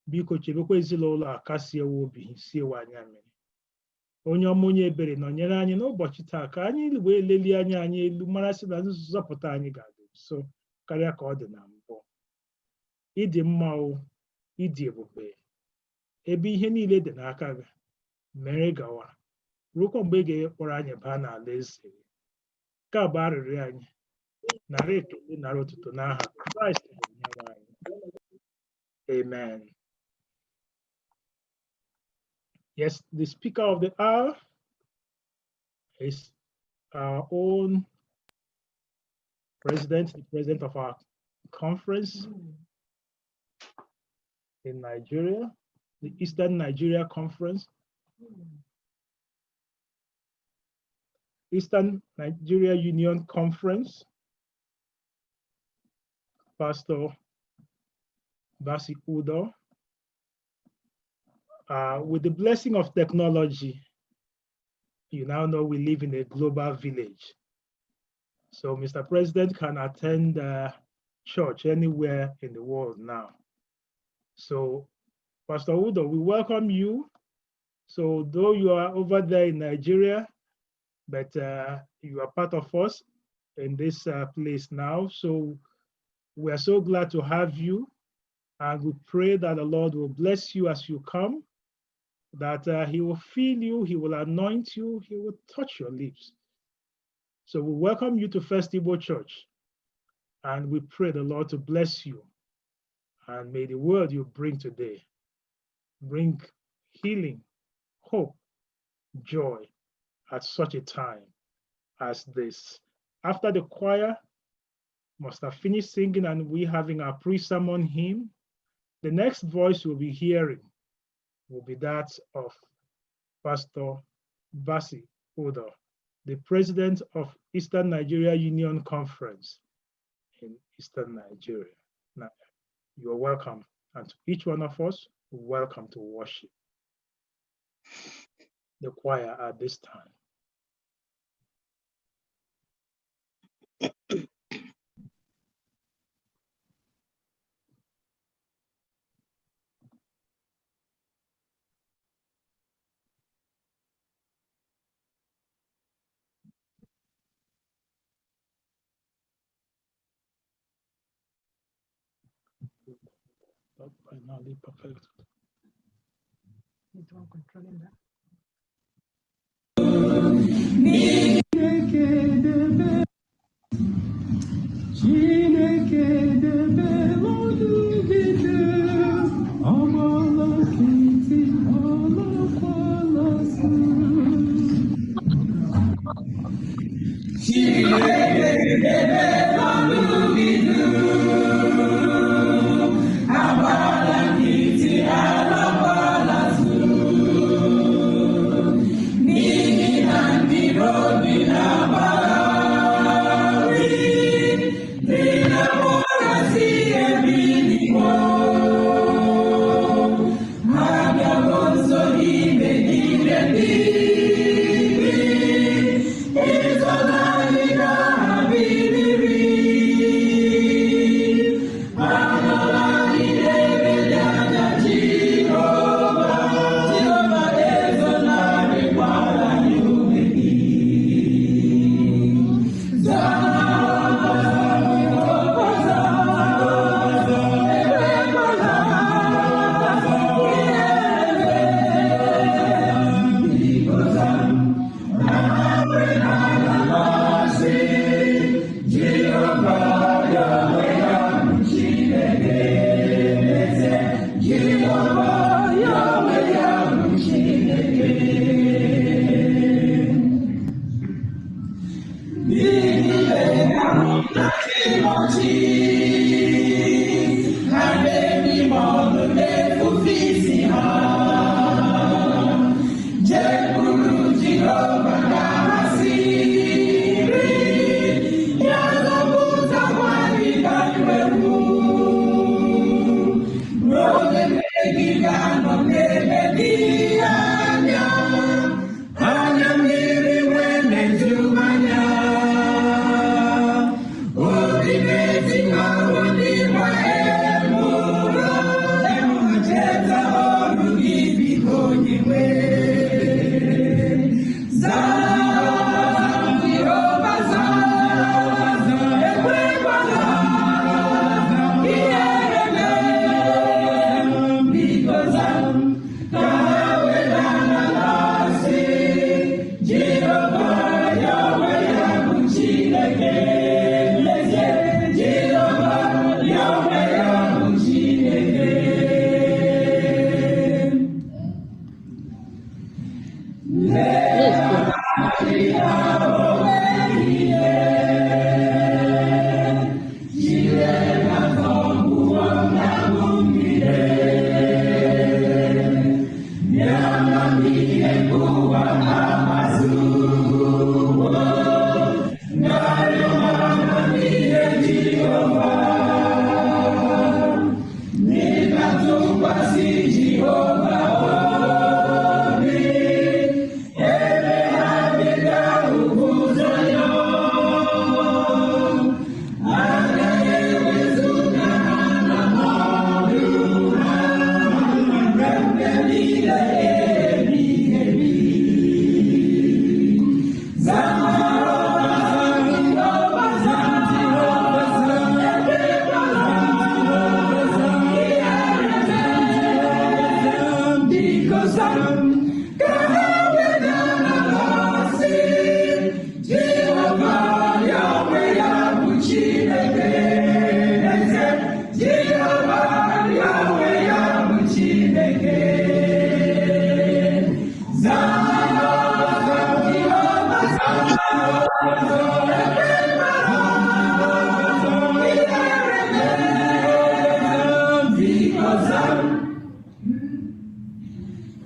biko chebekwa ezinụlọ a kasie obi siewe anya mmiri. Onye ọma onye ebere nọnyere anyị n'ụbọchị taa ka anyị wee lelie anya anyị elu mara sị na nzọpụta anyị ga-adị nso karịa ka ọ dị na mbụ. Ịdị mma o, ịdị ebube, ebe ihe niile dị n'aka gị, mere gawa ruokwa mgbe ị ga-ekpọrọ anyị baa n'ala eze. Nke a bụ arịrịọ anyị, nara ekele nara otuto n'aha Kraịst bụ Onyenwe anyị. Amen. Yes, the speaker of the hour is our own president, the president of our conference in Nigeria, the Eastern Nigeria Conference, Eastern Nigeria Union Conference, Pastor Bassey Udoh. With the blessing of technology, you now know we live in a global village. So Mr. President can attend church anywhere in the world now. So Pastor Udoh, we welcome you. So though you are over there in Nigeria, but you are part of us in this place now. So we are so glad to have you. And we pray that the Lord will bless you as you come, that he will fill you, he will anoint you, he will touch your lips. So we welcome you to First Igbo Church, and we pray the Lord to bless you. And may the word you bring today bring healing, hope, joy at such a time as this. After the choir must have finished singing and we having our pre-sermon hymn, the next voice we'll be hearing will be that of Pastor Bassey Udoh, the president of Eastern Nigeria Union Conference in Eastern Nigeria. Now, you are welcome, and to each one of us, welcome to worship the choir at this time. Finally perfect. Controlling that.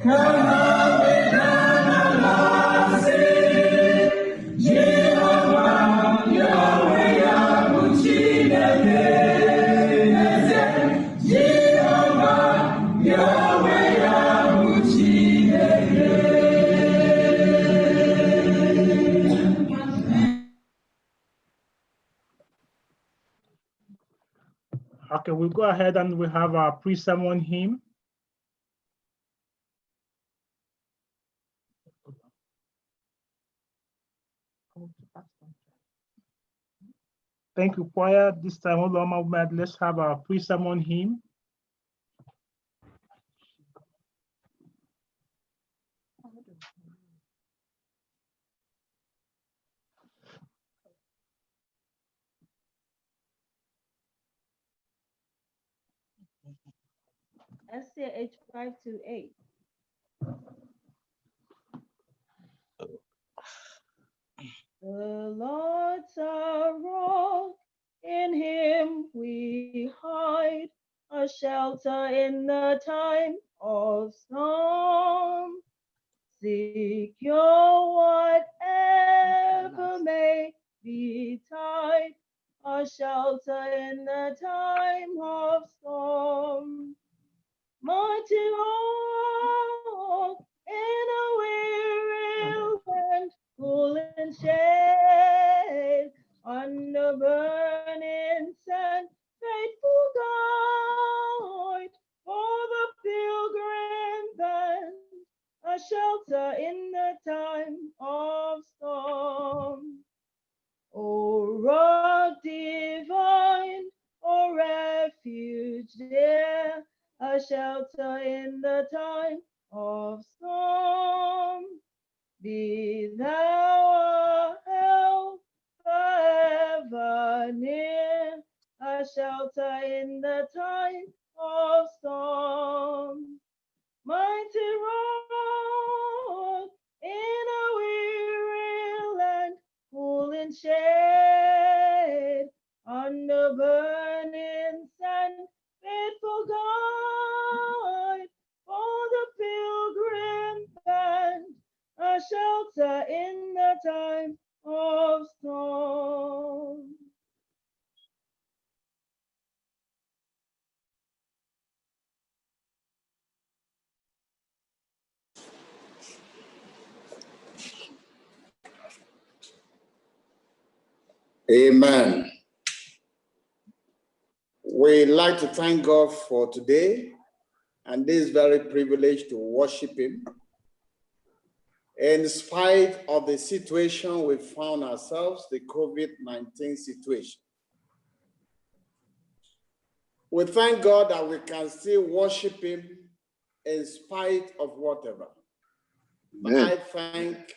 Okay, we'll go ahead and we have our pre-sermon hymn. Thank you, choir. This time, let's have our pre-sermon hymn. SCH 528. The Lord's our rock, in him we hide, a shelter in the time of storm. Secure whatever may betide, a shelter in the time of storm. Mighty rock in a weary land, cool and shade, under burning sun, faithful guide for the pilgrim band, a shelter in the time of storm. O rock divine, O refuge dear, a shelter in the time of storm. Be thou a help forever near, a shelter in the time of storm. Mighty rock in a weary land, cool in shade, under burning sun, faithful guide for the pilgrim band, a shelter in the time of storm. Amen. We like to thank God for today and this very privilege to worship Him. In spite of the situation we found ourselves, the COVID-19 situation, we thank God that we can still worship Him in spite of whatever. Amen. I thank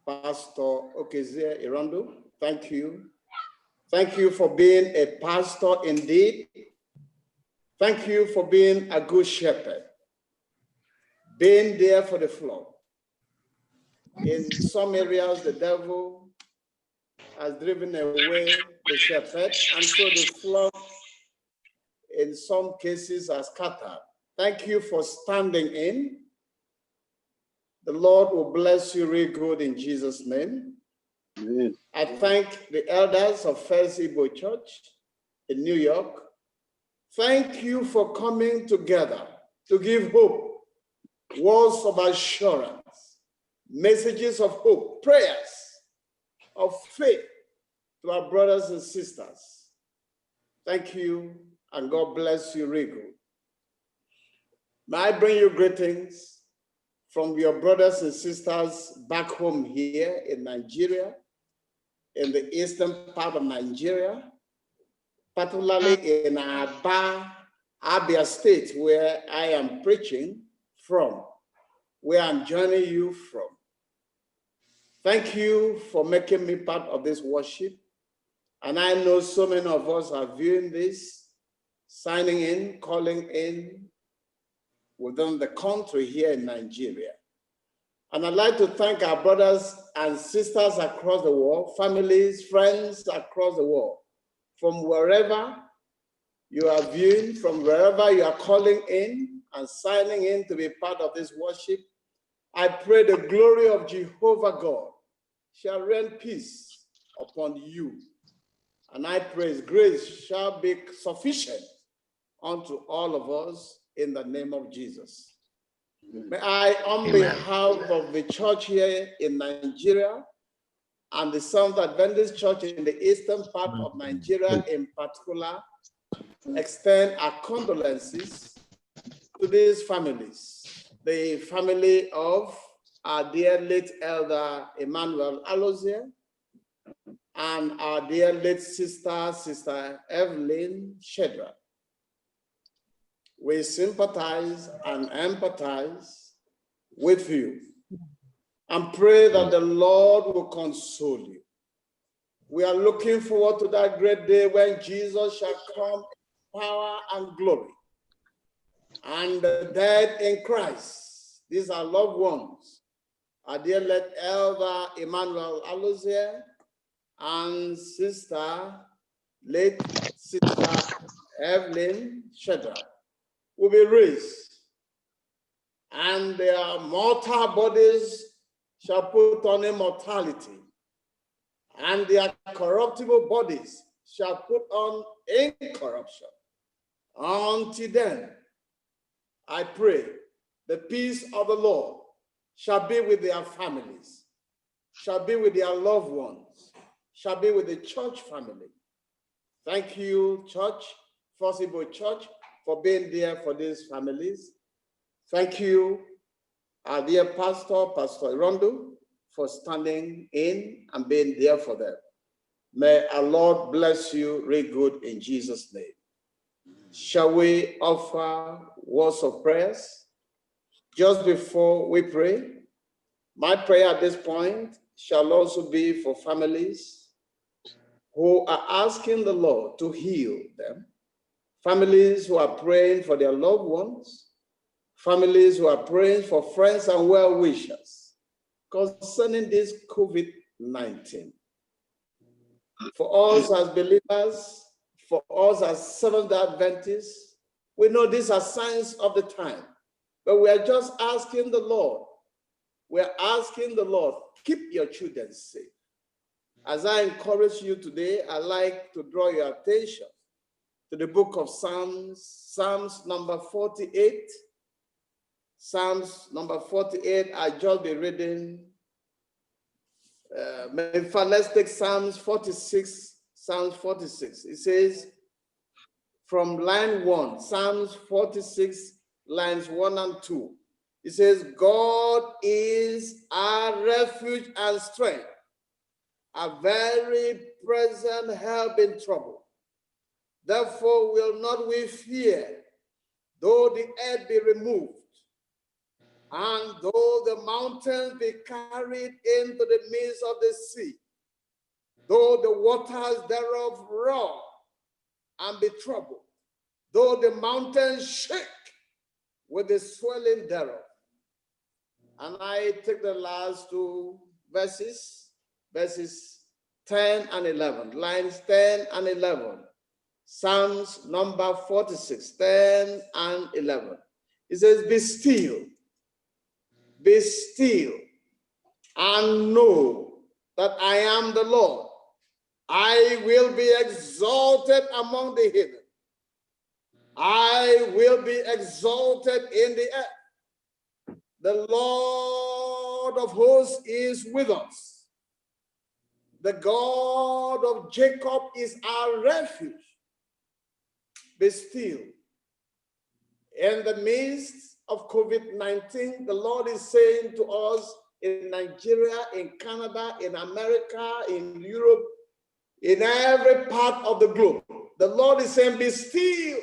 Pastor Okezie Irondo. Thank you. Thank you for being a pastor indeed. Thank you for being a good shepherd, being there for the flock. In some areas, the devil has driven away the shepherd, and so the flock, in some cases, are scattered. Thank you for standing in. The Lord will bless you real good in Jesus' name. Amen. I thank the elders of First Igbo Church in New York. Thank you for coming together to give hope, words of assurance, messages of hope, prayers of faith to our brothers and sisters. Thank you, and God bless you, Rigo. May I bring you greetings from your brothers and sisters back home here in Nigeria, in the eastern part of Nigeria, particularly in Aba, Abia State, where I am preaching from, where I'm joining you from. Thank you for making me part of this worship. And I know so many of us are viewing this, signing in, calling in within the country here in Nigeria. And I'd like to thank our brothers and sisters across the world, families, friends across the world, from wherever you are viewing, from wherever you are calling in, and signing in to be part of this worship, I pray the glory of Jehovah God shall reign peace upon you. And I pray His grace shall be sufficient unto all of us in the name of Jesus. May I, on behalf of the church here in Nigeria and the Seventh Adventist Church in the eastern part of Nigeria in particular, extend our condolences to these families. The family of our dear late Elder Emmanuel Alozie and our dear late Sister Evelyn Shedra. We sympathize and empathize with you and pray that the Lord will console you. We are looking forward to that great day when Jesus shall come in power and glory. And the dead in Christ, these are loved ones, our dear late Elder Emmanuel Alozie and late Sister Evelyn Shedra, will be raised, and their mortal bodies shall put on immortality, and their corruptible bodies shall put on incorruption. Until then, I pray the peace of the Lord shall be with their families, shall be with their loved ones, shall be with the church family. Thank you, church, Forcible Church, for being there for these families. Thank you, our dear Pastor Udoh, for standing in and being there for them. May our Lord bless you real good in Jesus' name. Shall we offer words of prayers? Just before we pray, my prayer at this point shall also be for families who are asking the Lord to heal them, families who are praying for their loved ones, families who are praying for friends and well-wishers concerning this COVID-19. For us as believers, for us as Seventh-day Adventists, we know these are signs of the time, but we are just asking the Lord, keep your children safe. As I encourage you today, I'd like to draw your attention to the book of Psalms number 48. Psalms number 48, I'll just be reading. Let's take Psalms 46. Psalms 46. It says, from line 1, Psalms 46, lines 1 and 2. It says, God is our refuge and strength, a very present help in trouble. Therefore will not we fear, though the earth be removed, and though the mountains be carried into the midst of the sea, though the waters thereof roar and be troubled, though the mountains shake with the swelling thereof. And I take the last two verses 10 and 11, lines 10 and 11. Psalms number 46, 10 and 11. It says, be still, and know that I am the Lord. I will be exalted among the heathen. I will be exalted in the earth. The Lord of hosts is with us. The God of Jacob is our refuge. Be still. In the midst of COVID-19, the Lord is saying to us in Nigeria, in Canada, in America, in Europe, in every part of the globe, the Lord is saying, be still.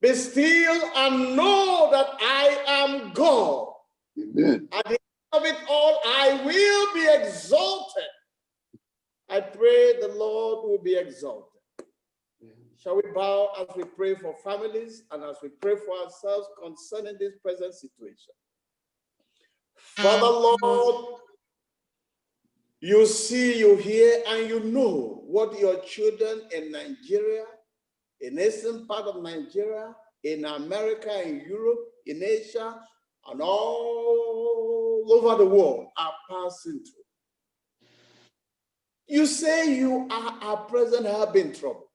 Be still and know that I am God. Amen. At the end of it all, I will be exalted. I pray the Lord will be exalted. Shall we bow as we pray for families and as we pray for ourselves concerning this present situation? Father, Lord, you see, you hear, and you know what your children in Nigeria, in the eastern part of Nigeria, in America, in Europe, in Asia, and all over the world are passing through. You say you are at present having trouble.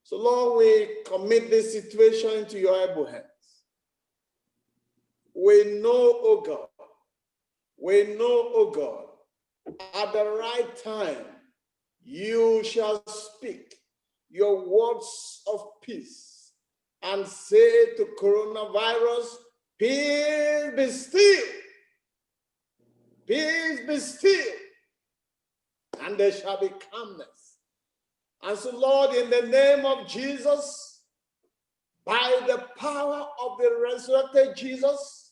So Lord, we commit this situation into your able hands. We know, oh God, at the right time, you shall speak your words of peace and say to coronavirus, peace be still. Peace be still. And there shall be calmness. And so, Lord, in the name of Jesus, by the power of the resurrected Jesus,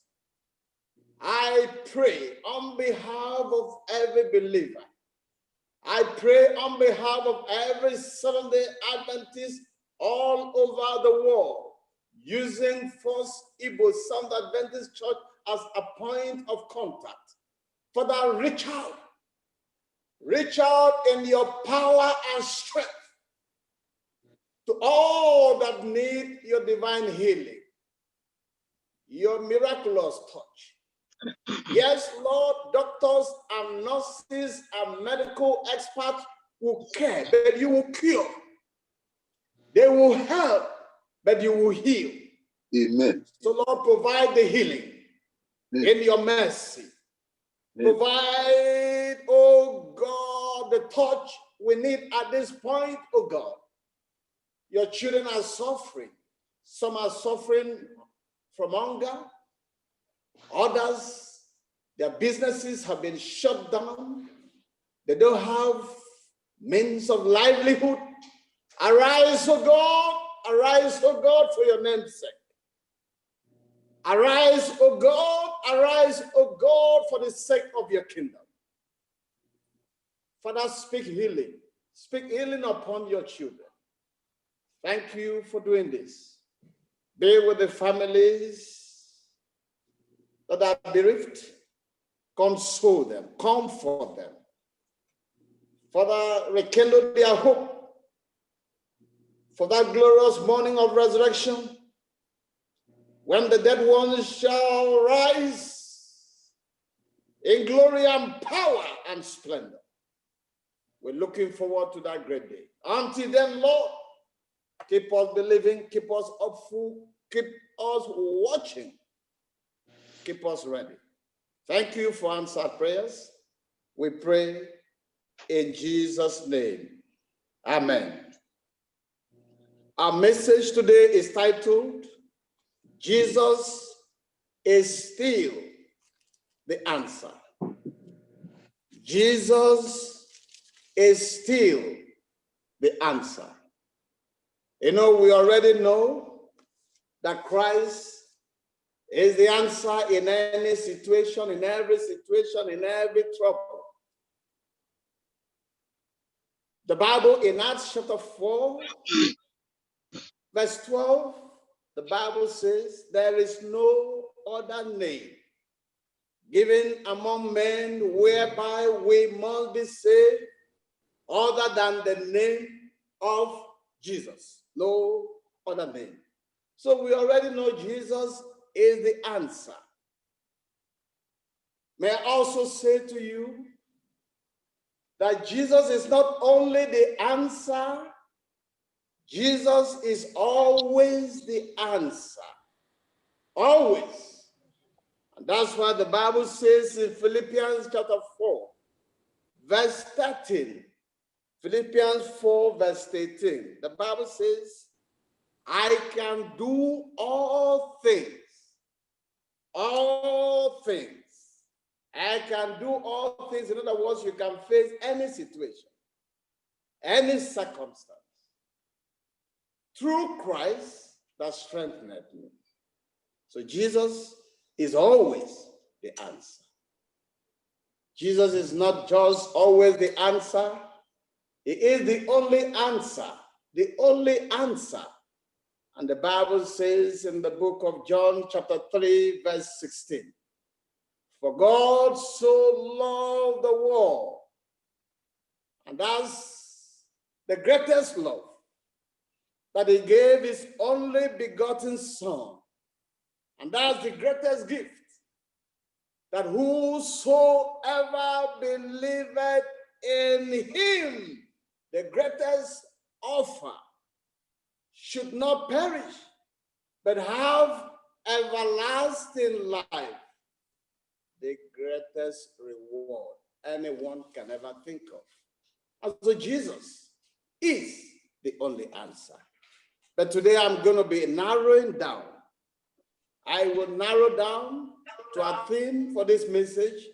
I pray on behalf of every believer. I pray on behalf of every Seventh-day Adventist all over the world, using First Igbo Seventh Adventist Church as a point of contact. Father, reach out in your power and strength to all that need your divine healing, your miraculous touch. Yes, Lord, doctors and nurses and medical experts will care, but you will cure. They will help, but you will heal. Amen. So, Lord, provide the healing in your mercy. Provide, oh God, the touch we need at this point, oh God. Your children are suffering. Some are suffering from hunger. Others, their businesses have been shut down. They don't have means of livelihood. Arise, O God. Arise, O God, for your name's sake. Arise, O God. Arise, O God, for the sake of your kingdom. Father, speak healing. Speak healing upon your children. Thank you for doing this. Be with the families that are bereaved. Console them, comfort them. Father, rekindle their hope for that glorious morning of resurrection, when the dead ones shall rise in glory and power and splendor. We're looking forward to that great day. Until then, Lord, keep us believing, keep us hopeful, keep us watching, keep us ready. Thank you for answered prayers. We pray in Jesus' name. Amen. Our message today is titled, Jesus is still the answer. Jesus is still the answer. You know, we already know that Christ is the answer in any situation, in every trouble. The Bible in Acts chapter 4, verse 12, the Bible says, there is no other name given among men whereby we must be saved other than the name of Jesus. No other name. So we already know Jesus is the answer. May I also say to you that Jesus is not only the answer, Jesus is always the answer. Always. And that's why the Bible says in Philippians chapter 4, verse 13, Philippians 4, verse 18, the Bible says, I can do all things. All things. I can do all things. In other words, you can face any situation, any circumstance, through Christ that strengthened me. So Jesus is always the answer. Jesus is not just always the answer. He is the only answer. The only answer. And the Bible says in the book of John chapter 3, verse 16, for God so loved the world, and that's the greatest love, that he gave his only begotten Son. And that's the greatest gift, that whosoever believeth in him, the greatest offer, should not perish, but have everlasting life, the greatest reward anyone can ever think of. And so Jesus is the only answer. But today I'm going to be narrowing down. I will narrow down to a theme for this message.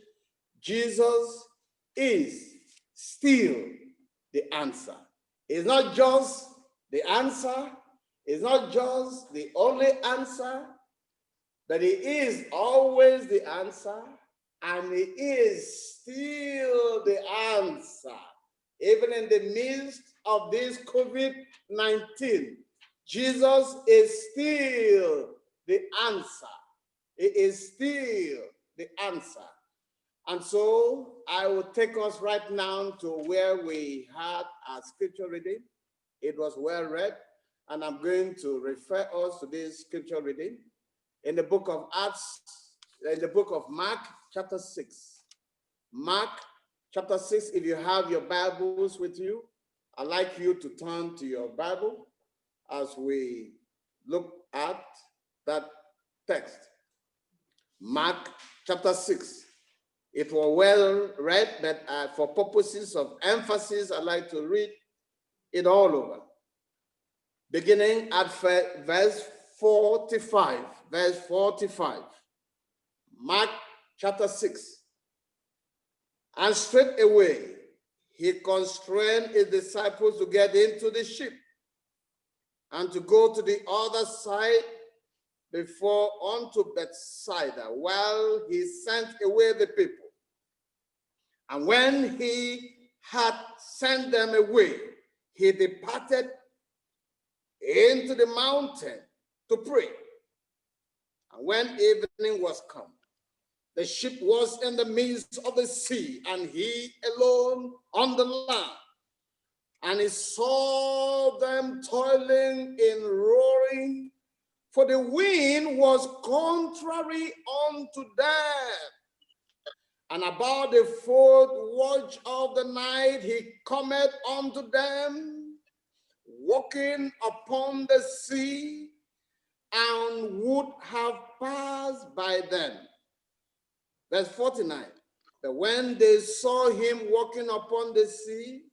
Jesus is still the answer. It's not just the answer. It's not just the only answer, but it is always the answer, and it is still the answer. Even in the midst of this COVID-19, Jesus is still the answer. It is still the answer. And so I will take us right now to where we had our scripture reading. It was well read, and I'm going to refer us to this scripture reading in the book of Acts, in the book of Mark, chapter 6. Mark, chapter 6, if you have your Bibles with you, I'd like you to turn to your Bible as we look at that text. Mark, chapter 6. It was well read, but for purposes of emphasis, I'd like to read it all over. Beginning at verse 45. Verse 45. Mark chapter 6. And straightway he constrained his disciples to get into the ship and to go to the other side before unto Bethsaida, while he sent away the people. And when he had sent them away, he departed into the mountain to pray. And when evening was come, the ship was in the midst of the sea, and he alone on the land. And he saw them toiling in rowing, for the wind was contrary unto them. And about the fourth watch of the night he cometh unto them, walking upon the sea, and would have passed by them. Verse 49. But when they saw him walking upon the sea,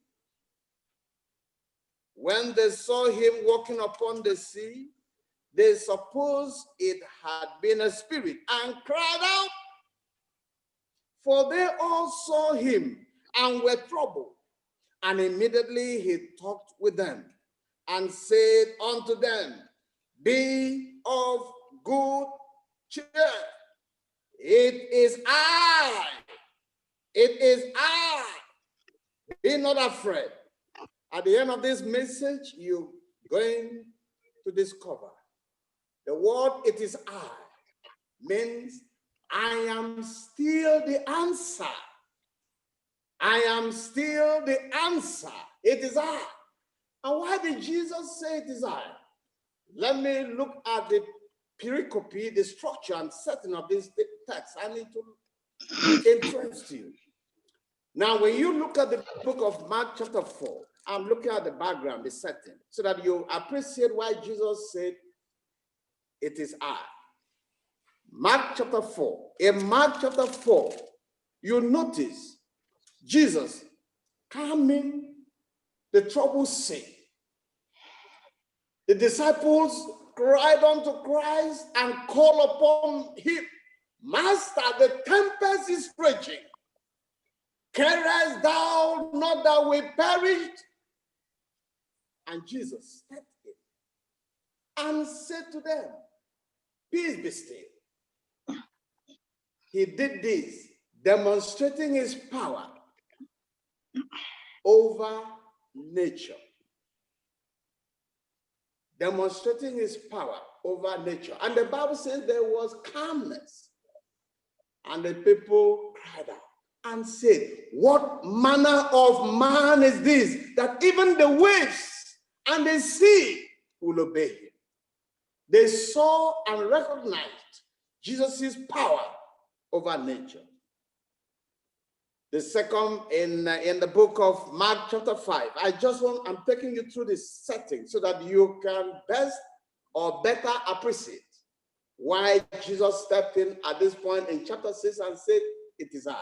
they supposed it had been a spirit, and cried out. For they all saw him and were troubled. And immediately he talked with them and said unto them, Be of good cheer. It is I. It is I. Be not afraid. At the end of this message, you're going to discover the word "it is I" means I am still the answer. I am still the answer. It is I. And why did Jesus say it is I? Let me look at the pericope, the structure and setting of this text. I need to interest you. Now, when you look at the book of Mark chapter 4, I'm looking at the background, the setting, so that you appreciate why Jesus said, it is I. Mark chapter 4. In Mark chapter 4, you notice Jesus calming the troubled sea. The disciples cried unto Christ and called upon him, Master, the tempest is raging. Carest thou not that we perished? And Jesus stepped in and said to them, Peace be still. He did this, demonstrating his power over nature. Demonstrating his power over nature. And the Bible says there was calmness. And the people cried out and said, What manner of man is this, that even the waves and the sea will obey him. They saw and recognized Jesus' power over nature. The second in the book of Mark chapter 5, I'm taking you through this setting so that you can best or better appreciate why Jesus stepped in at this point in chapter 6 and said, it is I.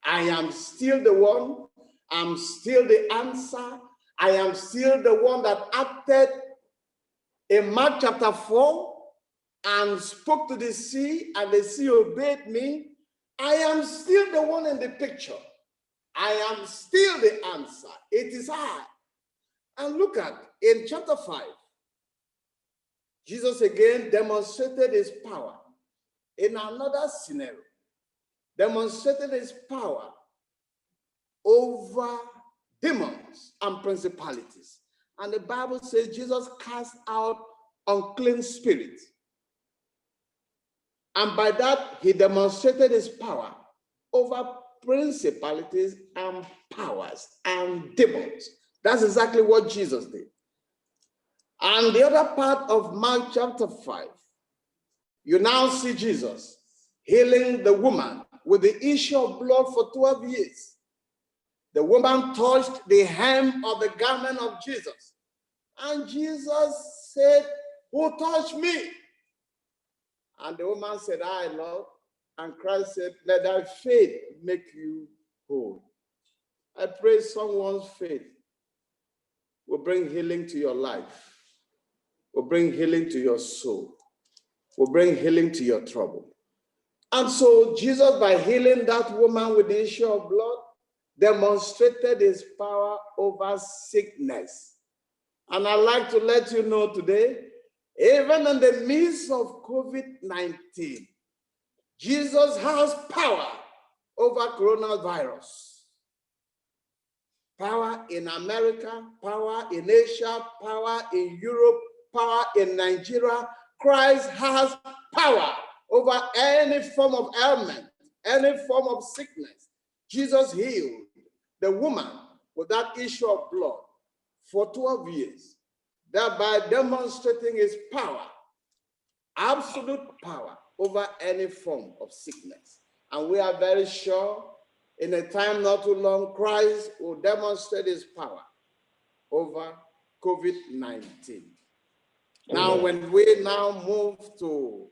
I am still the one. I'm still the answer. I am still the one that acted in Mark chapter 4 and spoke to the sea, and the sea obeyed me. I am still the one in the picture. I am still the answer. It is I. And look at, in chapter 5, Jesus again demonstrated his power in another scenario, demonstrated his power over demons and principalities. And the Bible says Jesus cast out unclean spirits. And by that, he demonstrated his power over principalities and powers and demons. That's exactly what Jesus did. And the other part of Mark chapter 5, you now see Jesus healing the woman with the issue of blood for 12 years. The woman touched the hem of the garment of Jesus. And Jesus said, who touched me? And the woman said, I, Lord. And Christ said, let thy faith make you whole. I pray someone's faith will bring healing to your life, will bring healing to your soul, will bring healing to your trouble. And so Jesus, by healing that woman with the issue of blood, demonstrated his power over sickness. And I'd like to let you know today, even in the midst of COVID-19, Jesus has power over coronavirus. Power in America, power in Asia, power in Europe, power in Nigeria. Christ has power over any form of ailment, any form of sickness. Jesus healed the woman with that issue of blood for 12 years, thereby demonstrating his power, absolute power over any form of sickness. And we are very sure in a time not too long, Christ will demonstrate his power over COVID-19. Now, when we now move to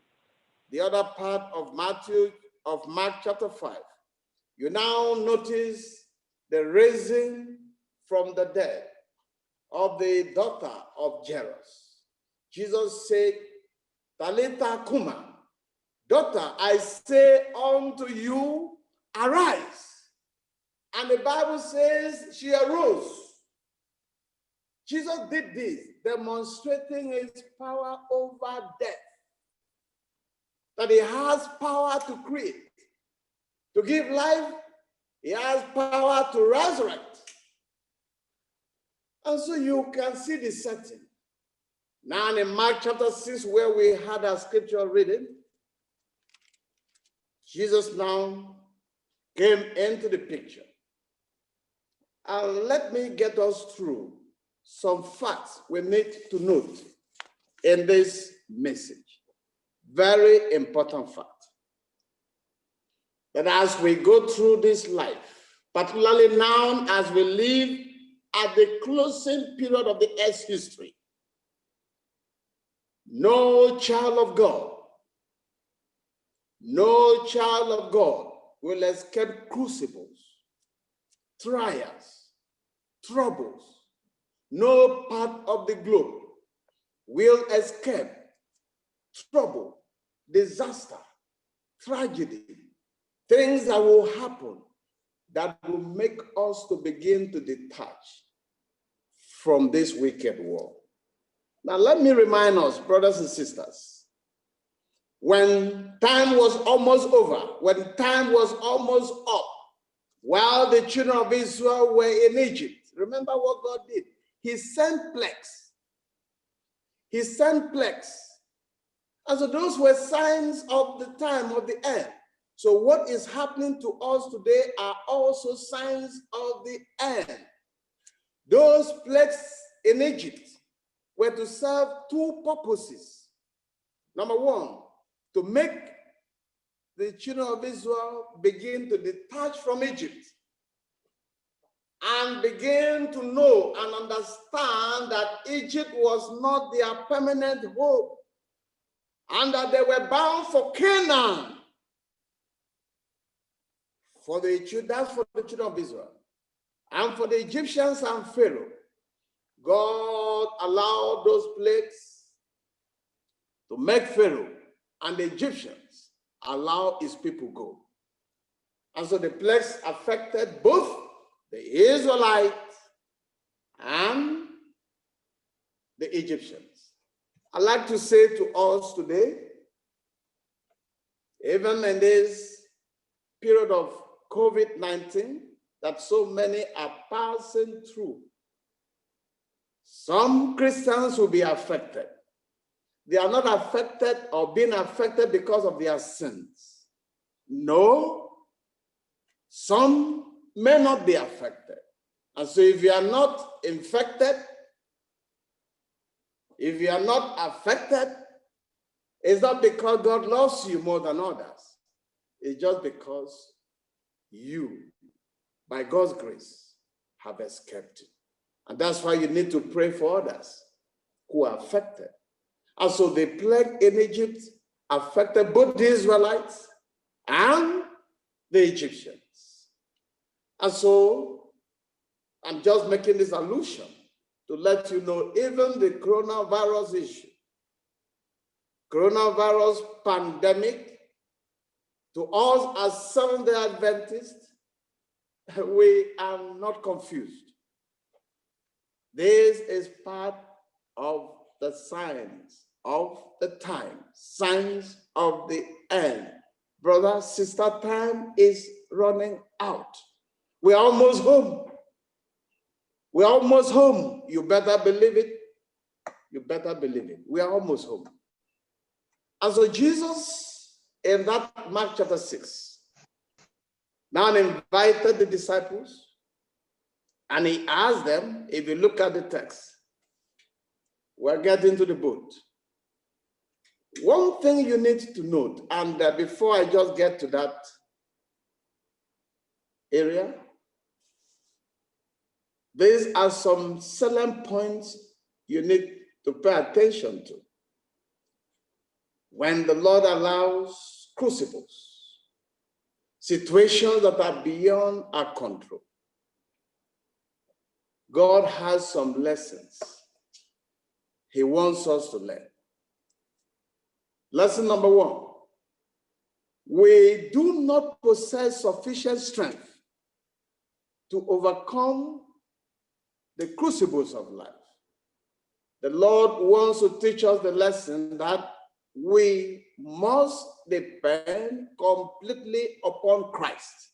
the other part of Mark chapter 5, you now notice the raising from the dead of the daughter of Jairus. Jesus said, Talitha Kuma, daughter, I say unto you, arise. And the Bible says she arose. Jesus did this, demonstrating his power over death. That he has power to create, to give life. He has power to resurrect. And so you can see the setting. Now in Mark chapter 6, where we had our scripture reading, Jesus now came into the picture. And let me get us through some facts we need to note in this message. Very important fact. That as we go through this life, particularly now as we live at the closing period of the earth's history, no child of God will escape crucibles, trials, troubles. No part of the globe will escape trouble, disaster, tragedy, things that will happen that will make us to begin to detach from this wicked world. Now, let me remind us, brothers and sisters, when time was almost over, when time was almost up, while the children of Israel were in Egypt, remember what God did? He sent plagues. He sent plagues. And so those were signs of the time of the end. So what is happening to us today are also signs of the end. Those plagues in Egypt were to serve two purposes. Number one, to make the children of Israel begin to detach from Egypt and begin to know and understand that Egypt was not their permanent home and that they were bound for Canaan. That's for the children of Israel. And for the Egyptians and Pharaoh, God allowed those plagues to make Pharaoh and the Egyptians allow his people go. And so the plagues affected both the Israelites and the Egyptians. I'd like to say to us today, even in this period of COVID-19 that so many are passing through, some Christians will be affected. They are not affected or being affected because of their sins. No, some may not be affected. And so if you are not infected, if you are not affected, it's not because God loves you more than others. It's just because you, by God's grace, have escaped it. And that's why you need to pray for others who are affected. And so the plague in Egypt affected both the Israelites and the Egyptians. And so I'm just making this allusion to let you know even the coronavirus issue, coronavirus pandemic, to us as Seventh-day Adventists, we are not confused. This is part of the signs of the time, signs of the end. Brother, sister, time is running out. We're almost home. We're almost home. You better believe it. You better believe it. We are almost home. And so Jesus, in that Mark chapter 6, now invited the disciples and he asked them, if you look at the text, we're getting to the boat. One thing you need to note, and before I just get to that area, these are some salient points you need to pay attention to. When the Lord allows crucibles, situations that are beyond our control, God has some lessons He wants us to learn. Lesson number one, we do not possess sufficient strength to overcome the crucibles of life. The Lord wants to teach us the lesson that we must depend completely upon Christ.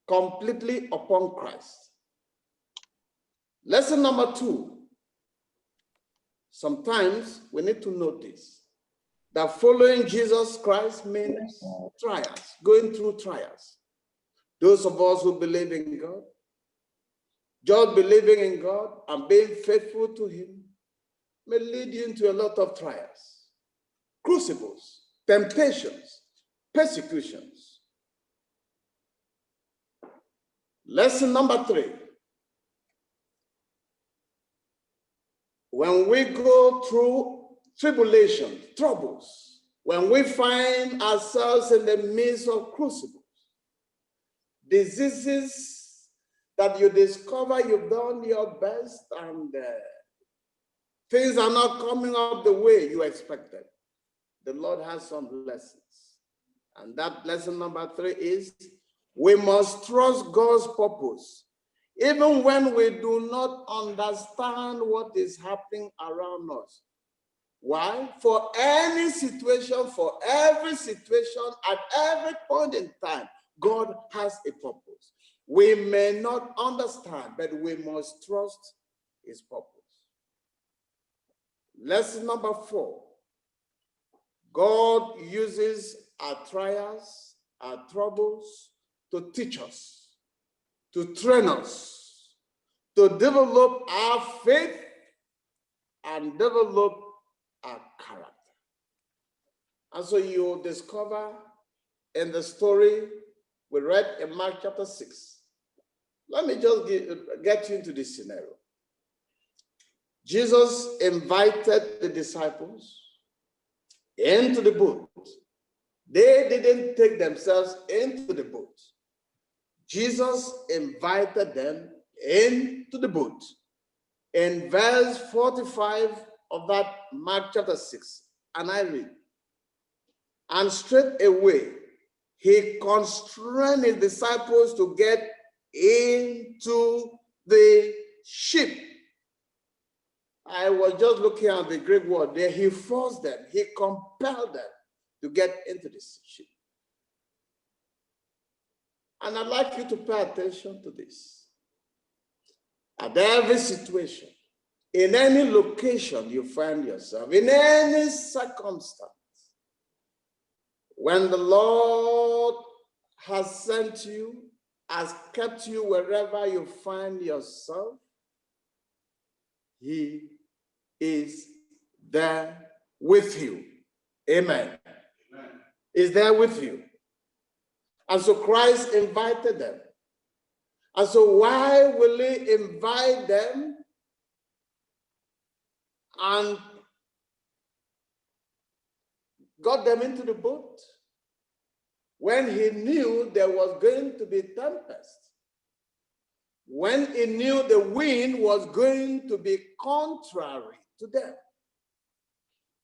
Completely upon Christ. Lesson number two, sometimes we need to notice that following Jesus Christ means trials, going through trials. Those of us who believe in God, just believing in God and being faithful to Him may lead you into a lot of trials, crucibles, temptations, persecutions. Lesson number three, when we go through tribulation, troubles, when we find ourselves in the midst of crucibles, diseases that you discover you've done your best and things are not coming up the way you expected, the Lord has some lessons. And that lesson number three is we must trust God's purpose, even when we do not understand what is happening around us. Why? For any situation, for every situation, at every point in time, God has a purpose. We may not understand, but we must trust His purpose. Lesson number four, God uses our trials, our troubles to teach us, to train us, to develop our faith and develop our character. And so you discover in the story we read in Mark chapter 6. Let me just get you into this scenario. Jesus invited the disciples into the boat. They didn't take themselves into the boat. Jesus invited them into the boat. In verse 45 of that Mark chapter 6, and I read, and straight away he constrained his disciples to get into the ship. I was just looking at the Greek word there. He forced them, he compelled them to get into this ship. And I'd like you to pay attention to this. At every situation, in any location you find yourself, in any circumstance, when the Lord has sent you, has kept you wherever you find yourself, he is there with you. Amen. Amen. Is there with you. And so Christ invited them. And so why will he invite them and got them into the boat when he knew there was going to be tempest? When he knew the wind was going to be contrary to them?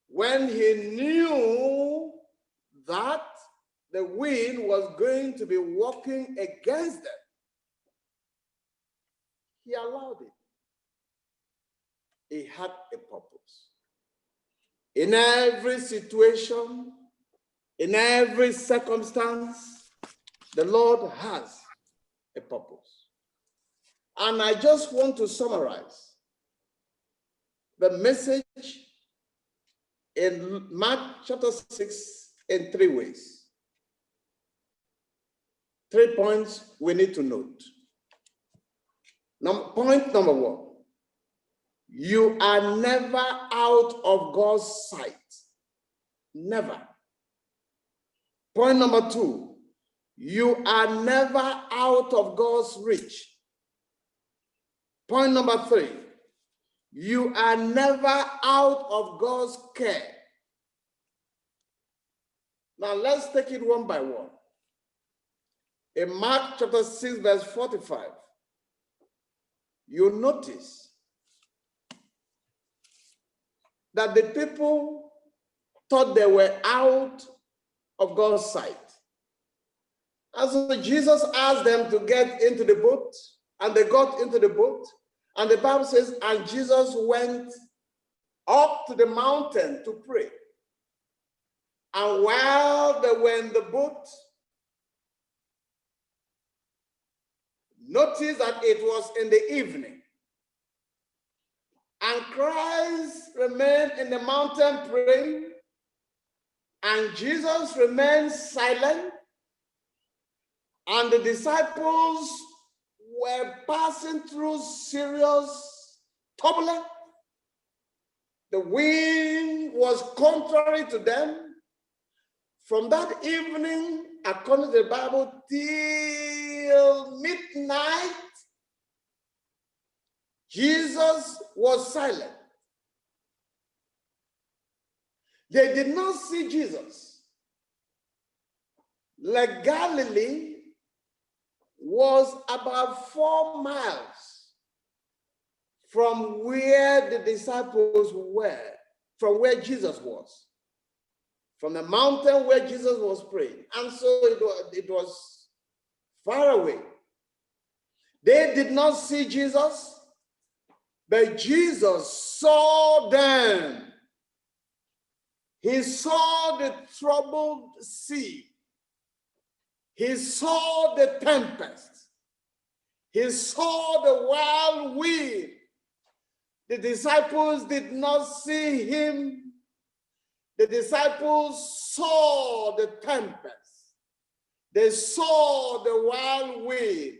When he knew that the wind was going to be working against them, he allowed it. He had a purpose. In every situation, in every circumstance, the Lord has a purpose. And I just want to summarize the message in Mark chapter 6 in 3 ways. 3 points we need to note. Point number 1, you are never out of God's sight. Never. Point number 2, you are never out of God's reach. Point number 3, you are never out of God's care. Now let's take it one by one. In Mark chapter 6, verse 45, you notice that the people thought they were out of God's sight. And so Jesus asked them to get into the boat, and they got into the boat. And the Bible says, and Jesus went up to the mountain to pray. And while they were in the boat, notice that it was in the evening. And Christ remained in the mountain praying, and Jesus remained silent, and the disciples were passing through serious turbulence. The wind was contrary to them. From that evening, according to the Bible, till midnight, Jesus was silent. They did not see Jesus. Like Galilee was about 4 miles from where the disciples were, from where Jesus was, from the mountain where Jesus was praying. And so it was far away. They did not see Jesus, but Jesus saw them. He saw the troubled sea. He saw the tempest. He saw the wild wind. The disciples did not see him. The disciples saw the tempest. They saw the wild wind.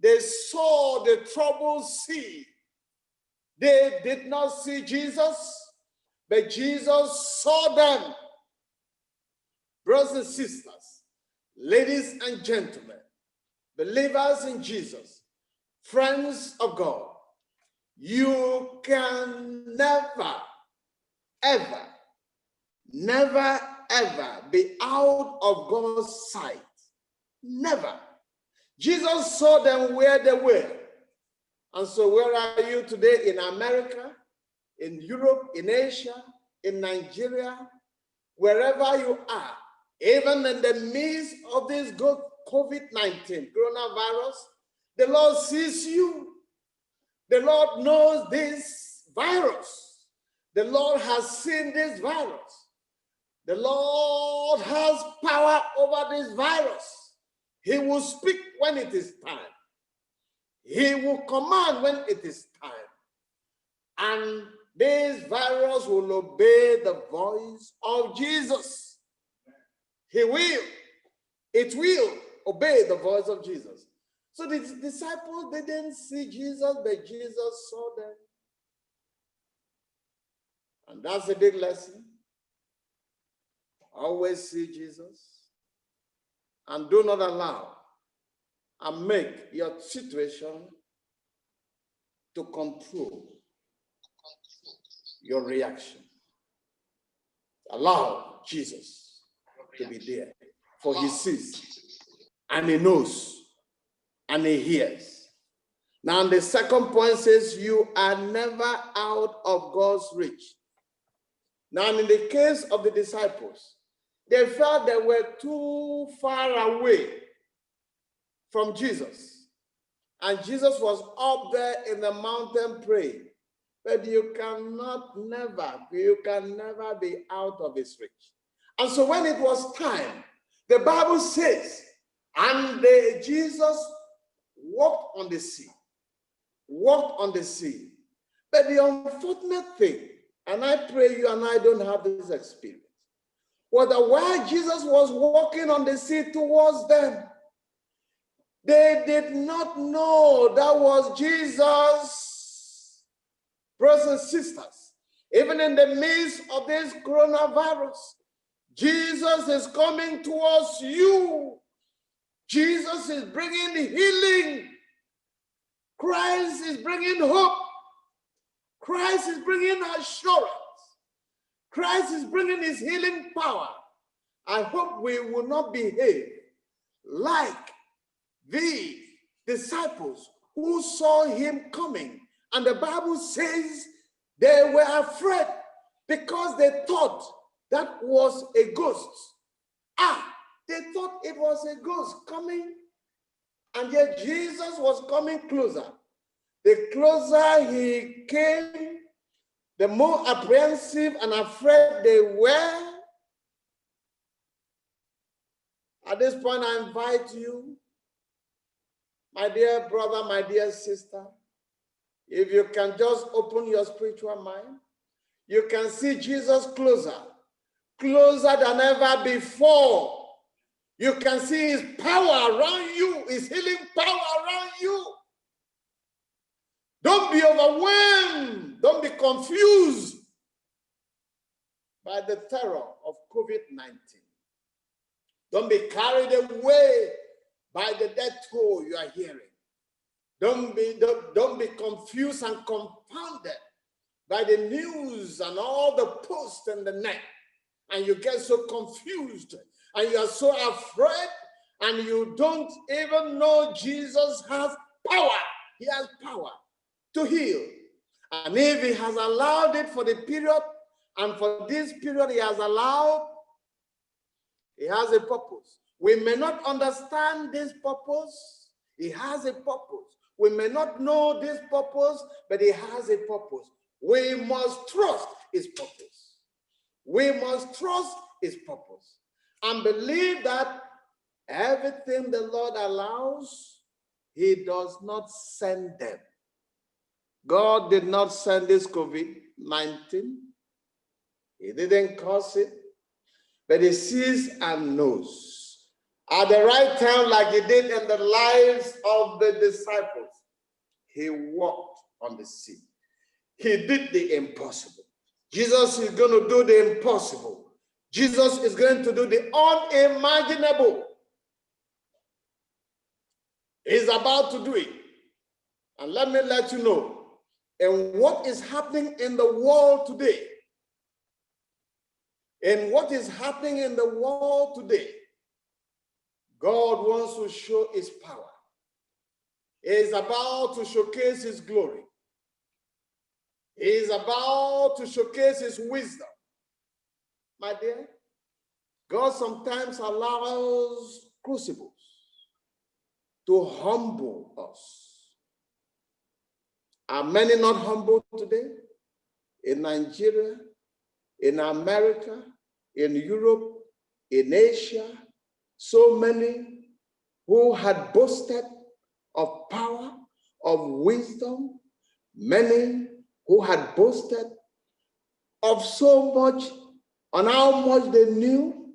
They saw the troubled sea. They did not see Jesus, but Jesus saw them. Brothers and sisters, ladies and gentlemen, believers in Jesus, friends of God, you can never, ever, never, ever be out of God's sight. Never. Jesus saw them where they were. And so where are you today? In America, in Europe, in Asia, in Nigeria, wherever you are, even in the midst of this COVID-19 coronavirus, the Lord sees you. The Lord knows this virus. The Lord has seen this virus. The Lord has power over this virus. He will speak when it is time. He will command when it is time. And this virus will obey the voice of Jesus. He will. It will obey the voice of Jesus. So the disciples didn't see Jesus, but Jesus saw them. And that's a big lesson. Always see Jesus. And do not allow and make your situation to control your reaction. Allow Jesus to be there, for he sees and he knows and he hears. Now, the second point says you are never out of God's reach. Now, in the case of the disciples, they felt they were too far away from Jesus. And Jesus was up there in the mountain praying. But you can never be out of his reach. And so when it was time, the Bible says, and Jesus walked on the sea. Walked on the sea. But the unfortunate thing, and I pray you and I don't have this experience, was that while Jesus was walking on the sea towards them, they did not know that was Jesus. Brothers and sisters, even in the midst of this coronavirus, Jesus is coming towards you. Jesus is bringing healing. Christ is bringing hope. Christ is bringing assurance. Christ is bringing his healing power. I hope we will not behave like the disciples who saw him coming. And the Bible says they were afraid because they thought that was a ghost. They thought it was a ghost coming. And yet Jesus was coming closer. The closer he came, the more apprehensive and afraid they were. At this point, I invite you, my dear brother, my dear sister, if you can just open your spiritual mind, you can see Jesus closer than ever before. You can see his power around you, his healing power around you. Don't be overwhelmed. Don't be confused by the terror of COVID-19. Don't be carried away by the death toll you are hearing. Don't be confused and confounded by the news and all the posts in the net. And you get so confused and you are so afraid and you don't even know Jesus has power. He has power to heal. And if he has allowed it for the period, and for this period he has allowed, he has a purpose. We may not understand this purpose. He has a purpose. We may not know this purpose, but he has a purpose. We must trust his purpose. We must trust his purpose and believe that everything the Lord allows, he does not send them. God did not send this COVID-19. He didn't cause it, but he sees and knows. At the right time, like he did in the lives of the disciples, he walked on the sea. He did the impossible. Jesus is going to do the impossible. Jesus is going to do the unimaginable. He's about to do it. And let me let you know, and what is happening in the world today, God wants to show his power. He is about to showcase his glory. He is about to showcase his wisdom. My dear, God sometimes allows crucibles to humble us. Are many not humble today? In Nigeria, in America, in Europe, in Asia, so many who had boasted of power, of wisdom, many who had boasted of so much, on how much they knew,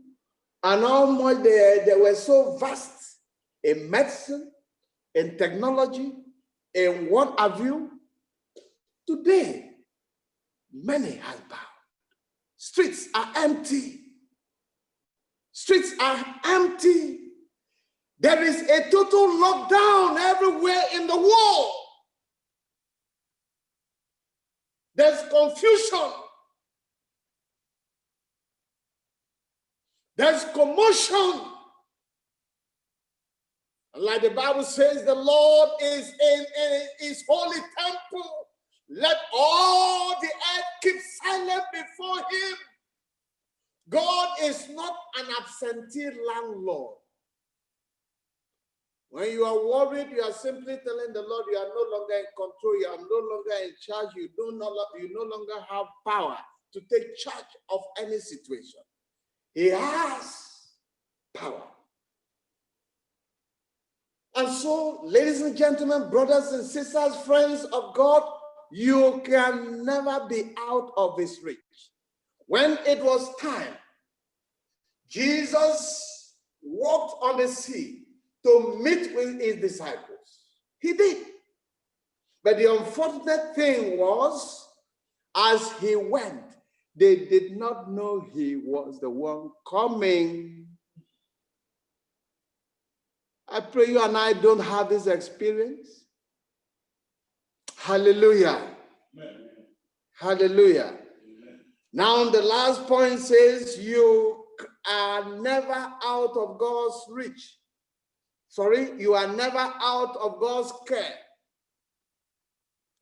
and how much they were so vast in medicine, in technology, in what have you. Today, many have bowed. Streets are empty. Streets are empty. There is a total lockdown everywhere in the world. There's confusion. There's commotion. Like the Bible says, the Lord is in his holy temple. Let all the earth keep silent before him. God is not an absentee landlord. When you are worried, you are simply telling the Lord you are no longer in control, you are no longer in charge, you no longer have power to take charge of any situation. He has power. And so, ladies and gentlemen, brothers and sisters, friends of God, you can never be out of his reach. When it was time, Jesus walked on the sea to meet with his disciples. He did. But the unfortunate thing was, as he went, they did not know he was the one coming. I pray you and I don't have this experience. Hallelujah. Amen. Hallelujah. Amen. Now the last point says you are never out of God's reach. You are never out of God's care.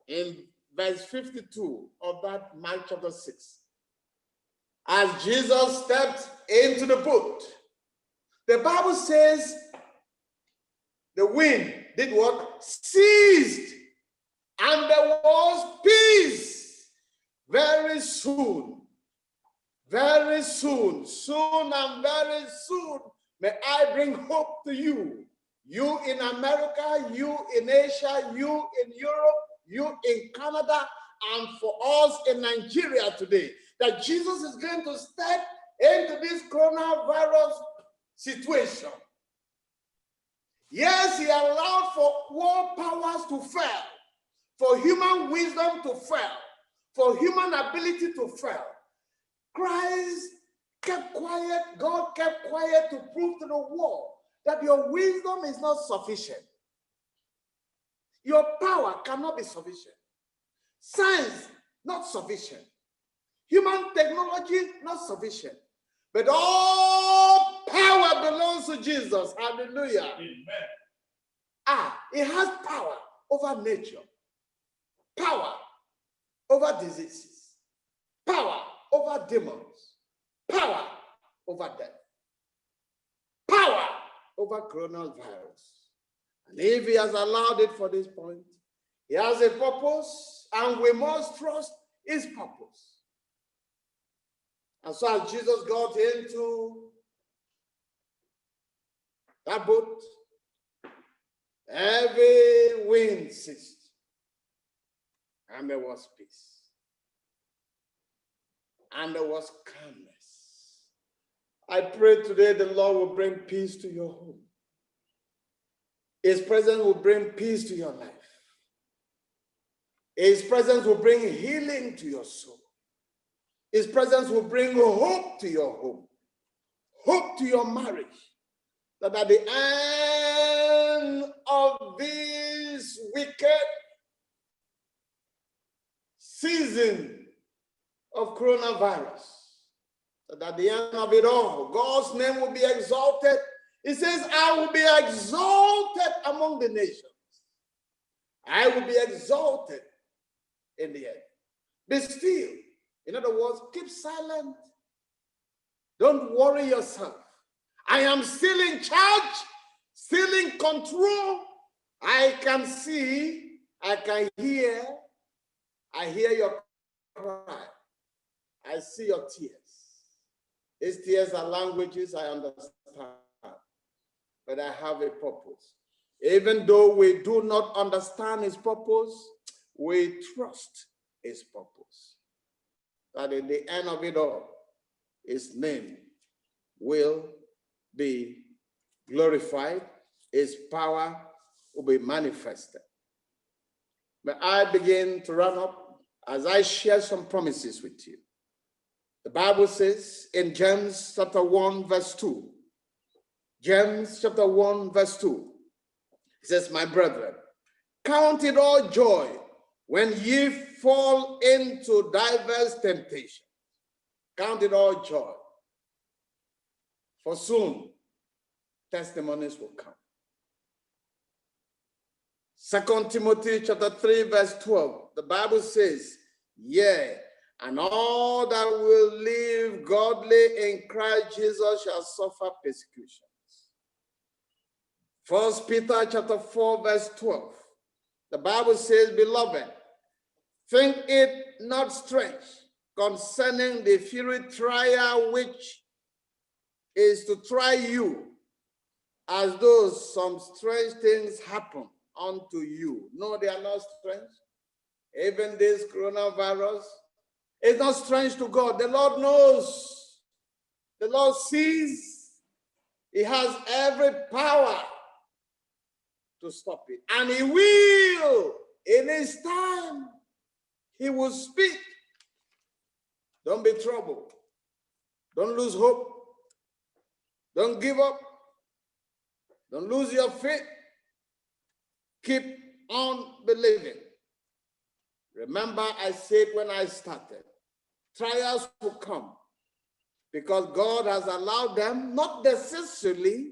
In verse 52 of that Mark chapter 6, as Jesus stepped into the boat, the Bible says the wind did what? Ceased. And there was peace. Very soon, soon and very soon, may I bring hope to you. You in America, you in Asia, you in Europe, you in Canada, and for us in Nigeria today, that Jesus is going to step into this coronavirus situation. Yes, he allowed for world powers to fail, for human wisdom to fail, for human ability to fail. Christ kept quiet, God kept quiet to prove to the world that your wisdom is not sufficient. Your power cannot be sufficient. Science, not sufficient. Human technology, not sufficient. But all power belongs to Jesus. Hallelujah. Amen. He has power over nature, power over diseases, power over demons, power over death, power over coronavirus. And if he has allowed it for this point, he has a purpose, and we must trust his purpose. And so as Jesus got into that boat, every wind ceased, and there was peace, and there was calmness. I pray today the Lord will bring peace to your home. His presence will bring peace to your life. His presence will bring healing to your soul. His presence will bring hope to your home, hope to your marriage. That at the end of this wicked season of coronavirus, that at the end of it all, God's name will be exalted. He says, I will be exalted among the nations. I will be exalted in the earth. Be still. In other words, keep silent. Don't worry yourself. I am still in charge, still in control. I can see, I can hear. I hear your cry. I see your tears. These tears are languages I understand, but I have a purpose. Even though we do not understand his purpose, we trust his purpose. That in the end of it all, his name will be glorified, his power will be manifested. May I begin to run up as I share some promises with you. The Bible says in James chapter 1, verse 2, James chapter 1, verse 2, it says, my brethren, count it all joy when ye fall into diverse temptations. Count it all joy. For soon, testimonies will come. 2 Timothy chapter 3, verse 12, the Bible says, yea, and all that will live godly in Christ Jesus shall suffer persecutions. 1 Peter chapter 4, verse 12, the Bible says, beloved, think it not strange concerning the fiery trial which is to try you, as though some strange things happen unto you. No, they are not strange. Even this coronavirus is not strange to God. The Lord knows. The Lord sees. He has every power to stop it. And he will, in his time, he will speak. Don't be troubled. Don't lose hope. Don't give up. Don't lose your faith. Keep on believing. Remember, I said when I started, trials will come because God has allowed them, not necessarily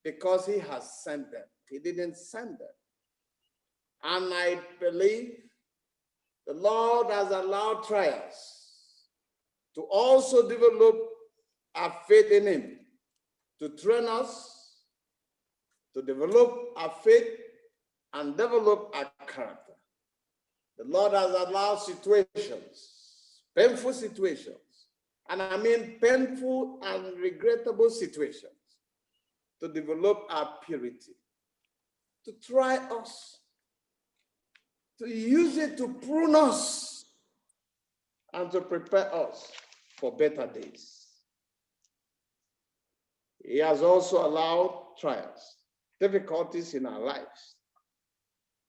because he has sent them. He didn't send them. And I believe the Lord has allowed trials to also develop our faith in him, to train us, to develop our faith and develop our character. The Lord has allowed situations, painful situations, and I mean painful and regrettable situations, to develop our purity, to try us, to use it to prune us, and to prepare us for better days. He has also allowed trials, difficulties in our lives,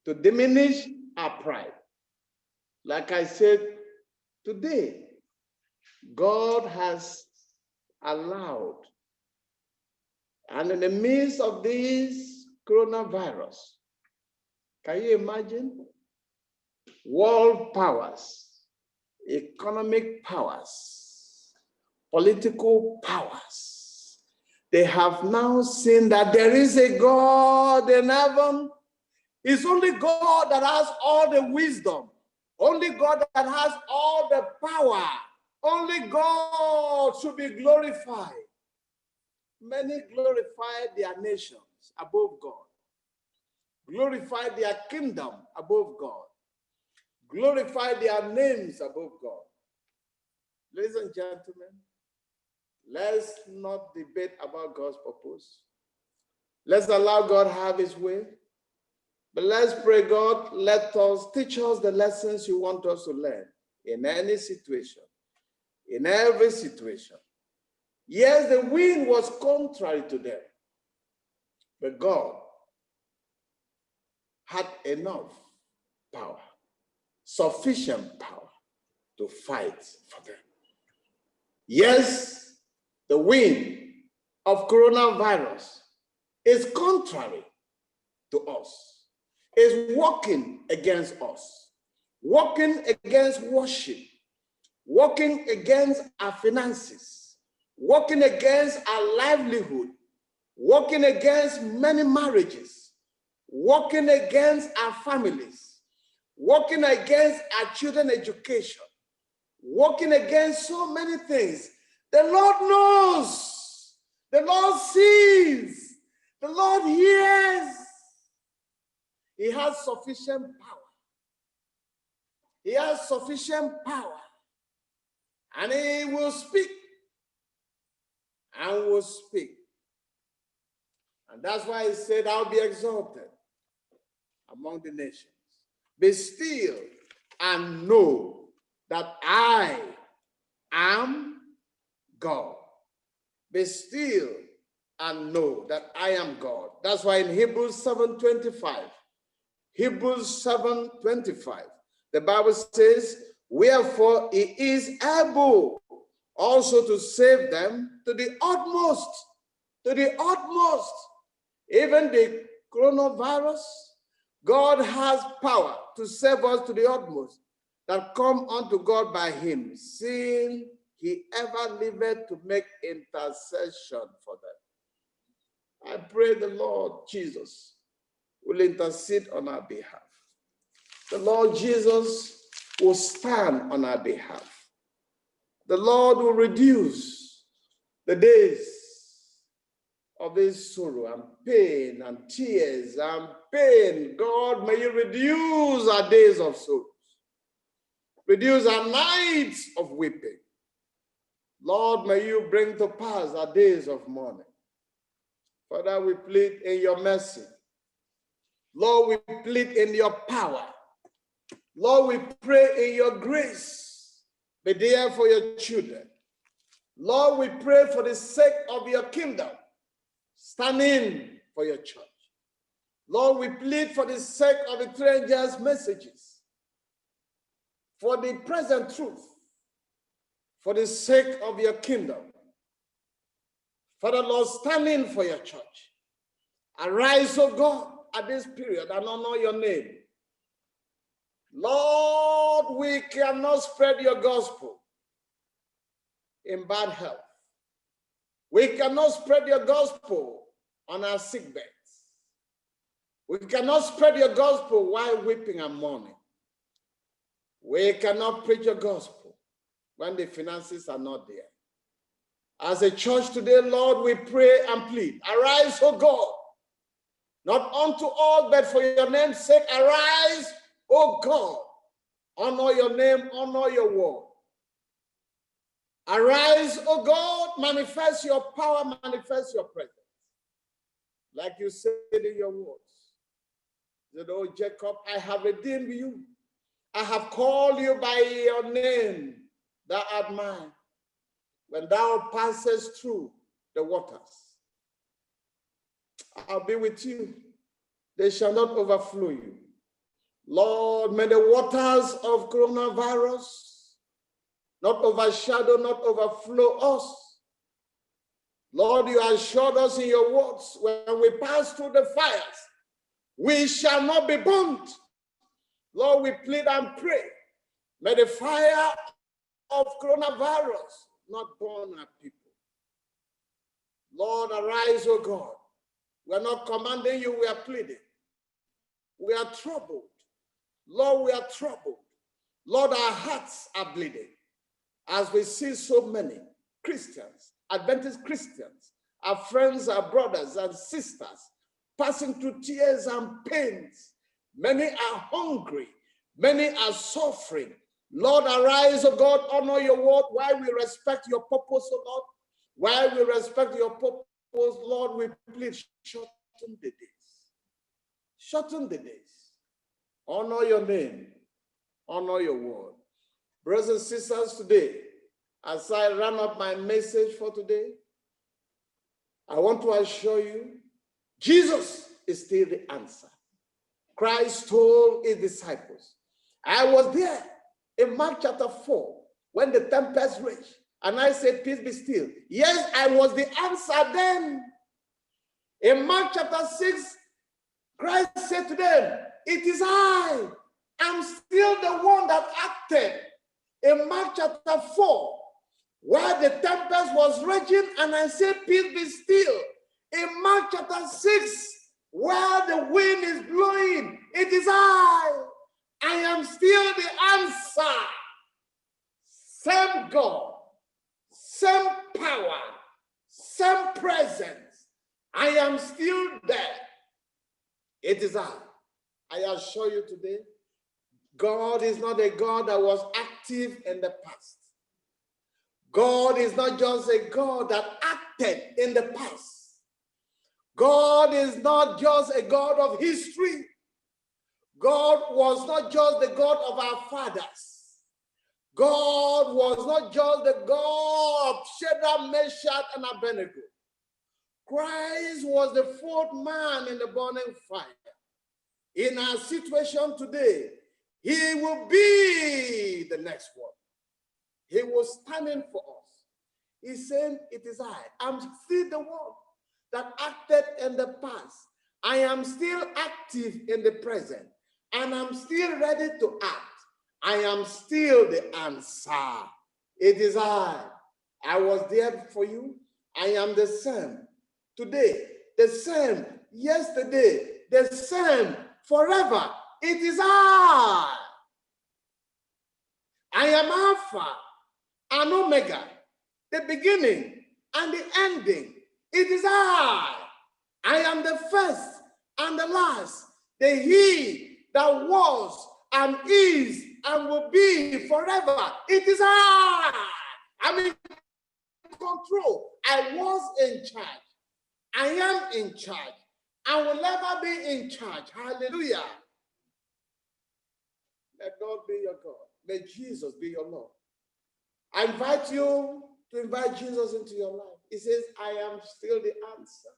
to diminish our pride. Like I said, today, God has allowed, and in the midst of this coronavirus, can you imagine? World powers, economic powers, political powers, they have now seen that there is a God in heaven. It's only God that has all the wisdom. Only God that has all the power. Only God should be glorified. Many glorify their nations above God. Glorify their kingdom above God. Glorify their names above God. Ladies and gentlemen, let's not debate about God's purpose. Let's allow God have his way. But let's pray, God, let us teach us the lessons you want us to learn in any situation, in every situation. Yes, the wind was contrary to them, but God had enough power sufficient power to fight for them. Yes, the wind of coronavirus is contrary to us, is working against us, working against worship, working against our finances, working against our livelihood, working against many marriages, working against our families, working against our children's education, working against so many things. The Lord knows, the Lord sees, the Lord hears. He has sufficient power. He has sufficient power. And he will speak and will speak. And that's why he said, I'll be exalted among the nations. Be still and know that I am God. Be still and know that I am God. That's why in Hebrews 7:25, Hebrews 7:25, the Bible says, wherefore he is able also to save them to the utmost, even the coronavirus. God has power to save us to the utmost that come unto God by him, seeing he ever liveth to make intercession for them. I pray the Lord Jesus will intercede on our behalf. The Lord Jesus will stand on our behalf. The Lord will reduce the days of this sorrow and pain and tears and pain. God, may you reduce our days of sorrow. Reduce our nights of weeping. Lord, may you bring to pass our days of mourning. Father, we plead in your mercy. Lord, we plead in your power. Lord, we pray in your grace. Be there for your children. Lord, we pray for the sake of your kingdom. Stand in for your church. Lord, we plead for the sake of the strangers' messages, for the present truth, for the sake of your kingdom. Father, Lord, stand in for your church. Arise, O God, at this period and honor your name. Lord, we cannot spread your gospel in bad health. We cannot spread your gospel on our sick beds. We cannot spread your gospel while weeping and mourning. We cannot preach your gospel when the finances are not there. As a church today, Lord, we pray and plead. Arise, O God, not unto all, but for your name's sake. Arise, O God. Honor your name, honor your word. Arise, O God, manifest your power, manifest your presence. Like you said in your words. You know, Jacob, I have redeemed you. I have called you by your name, thou art mine. When thou passest through the waters, I'll be with you. They shall not overflow you. Lord, may the waters of coronavirus not overshadow, not overflow us. Lord, you assured us in your words, when we pass through the fires, we shall not be burnt. Lord, we plead and pray. May the fire of coronavirus not burn our people. Lord, arise, O God. We are not commanding you, we are pleading. We are troubled. Lord, we are troubled. Lord, our hearts are bleeding as we see so many Christians, Adventist Christians, our friends, our brothers and sisters, passing through tears and pains. Many are hungry. Many are suffering. Lord, arise, O God, honor your word. While we respect your purpose, O Lord, while we respect your purpose, Lord, we plead, shorten the days. Shorten the days. Honor your name. Honor your word. Brothers and sisters, today, as I run up my message for today, I want to assure you, Jesus is still the answer. Christ told his disciples, I was there in Mark chapter 4 when the tempest raged, and I said, peace be still. Yes, I was the answer then. In Mark chapter 6, Christ said to them, it is I. I'm still the one that acted. In Mark chapter 4, where the tempest was raging, and I said, peace be still. In Mark chapter 6, where the wind is blowing, it is I. I am still the answer. Same God, same power, same presence. I am still there. It is I. I assure you today, God is not a God that was active in the past. God is not just a God that acted in the past. God is not just a God of history. God was not just the God of our fathers. God was not just the God of Shadrach, Meshach, and Abednego. Christ was the fourth man in the burning fire. In our situation today, he will be the next one. He was standing for us. He's saying, it is I. I'm still the one that acted in the past. I am still active in the present. And I'm still ready to act. I am still the answer. It is I. I was there for you. I am the same today, the same yesterday, the same forever. It is I. I am Alpha and Omega, the beginning and the ending. It is I. I am the first and the last, the He that was and is and will be forever. It is I. I'm in control. I was in charge. I am in charge. I will never be in charge. Hallelujah. May God be your God. May Jesus be your Lord. I invite you to invite Jesus into your life. He says, I am still the answer.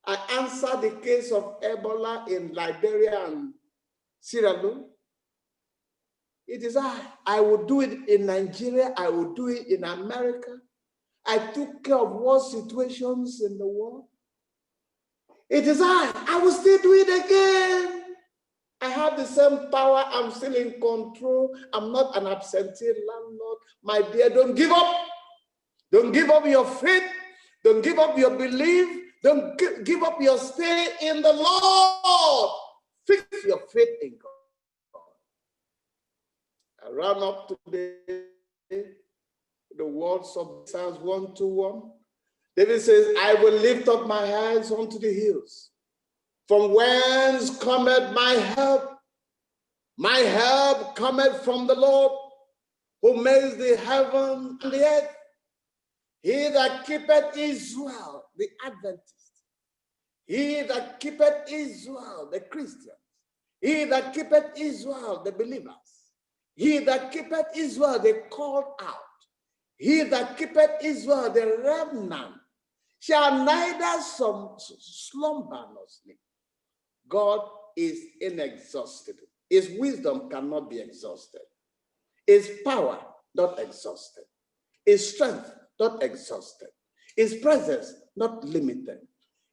I answered the case of Ebola in Liberia and Sierra Leone. It is I. I will do it in Nigeria. I will do it in America. I took care of war situations in the world. It is I. I will still do it again. I have the same power. I'm still in control. I'm not an absentee landlord. My dear, don't give up. Don't give up your faith. Don't give up your belief. Don't give up your stay in the Lord. Fix your faith in God. I ran up today the words of Psalms 121. David says, I will lift up my eyes unto the hills. From whence cometh my help? My help cometh from the Lord, who makes the heaven and the earth. He that keepeth Israel, the Adventist. He that keepeth Israel, the Christians. He that keepeth Israel, the believers. He that keepeth Israel, the called out. He that keepeth Israel, the remnant, shall neither slumber nor sleep. God is inexhaustible. His wisdom cannot be exhausted. His power not exhausted. His strength not exhausted. His presence not limited.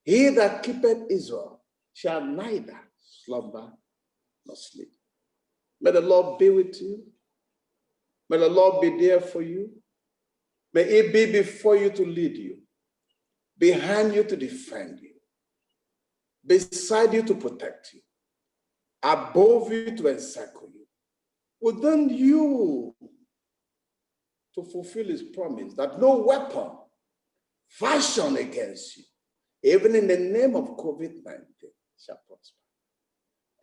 He that keepeth Israel shall neither slumber nor sleep. May the Lord be with you. May the Lord be there for you. May He be before you to lead you, behind you to defend you, beside you to protect you, above you to encircle you, within you to fulfill His promise that no weapon fashioned against you, even in the name of COVID-19, shall prosper,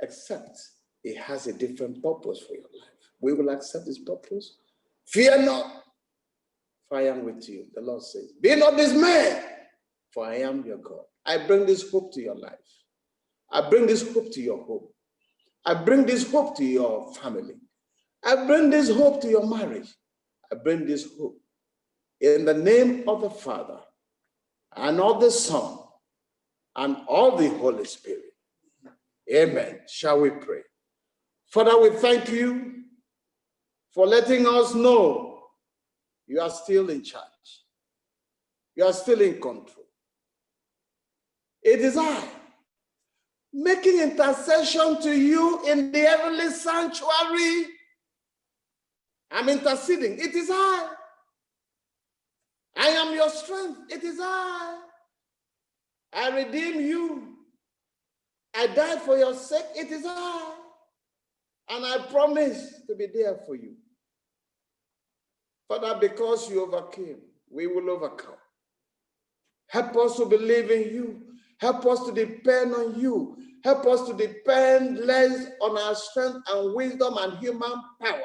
except He has a different purpose for your life. We will accept His purpose. Fear not, for I am with you. The Lord says, be not dismayed, for I am your God. I bring this hope to your life. I bring this hope to your home. I bring this hope to your family. I bring this hope to your marriage. I bring this hope in the name of the Father and of the Son and of the Holy Spirit. Amen. Shall we pray? Father, we thank you for letting us know you are still in charge. You are still in control. It is I making intercession to you in the heavenly sanctuary. I'm interceding. It is I. I am your strength. It is I. I redeem you. I died for your sake. It is I. And I promise to be there for you. Father, because you overcame, we will overcome. Help us to believe in you. Help us to depend on you. Help us to depend less on our strength and wisdom and human power.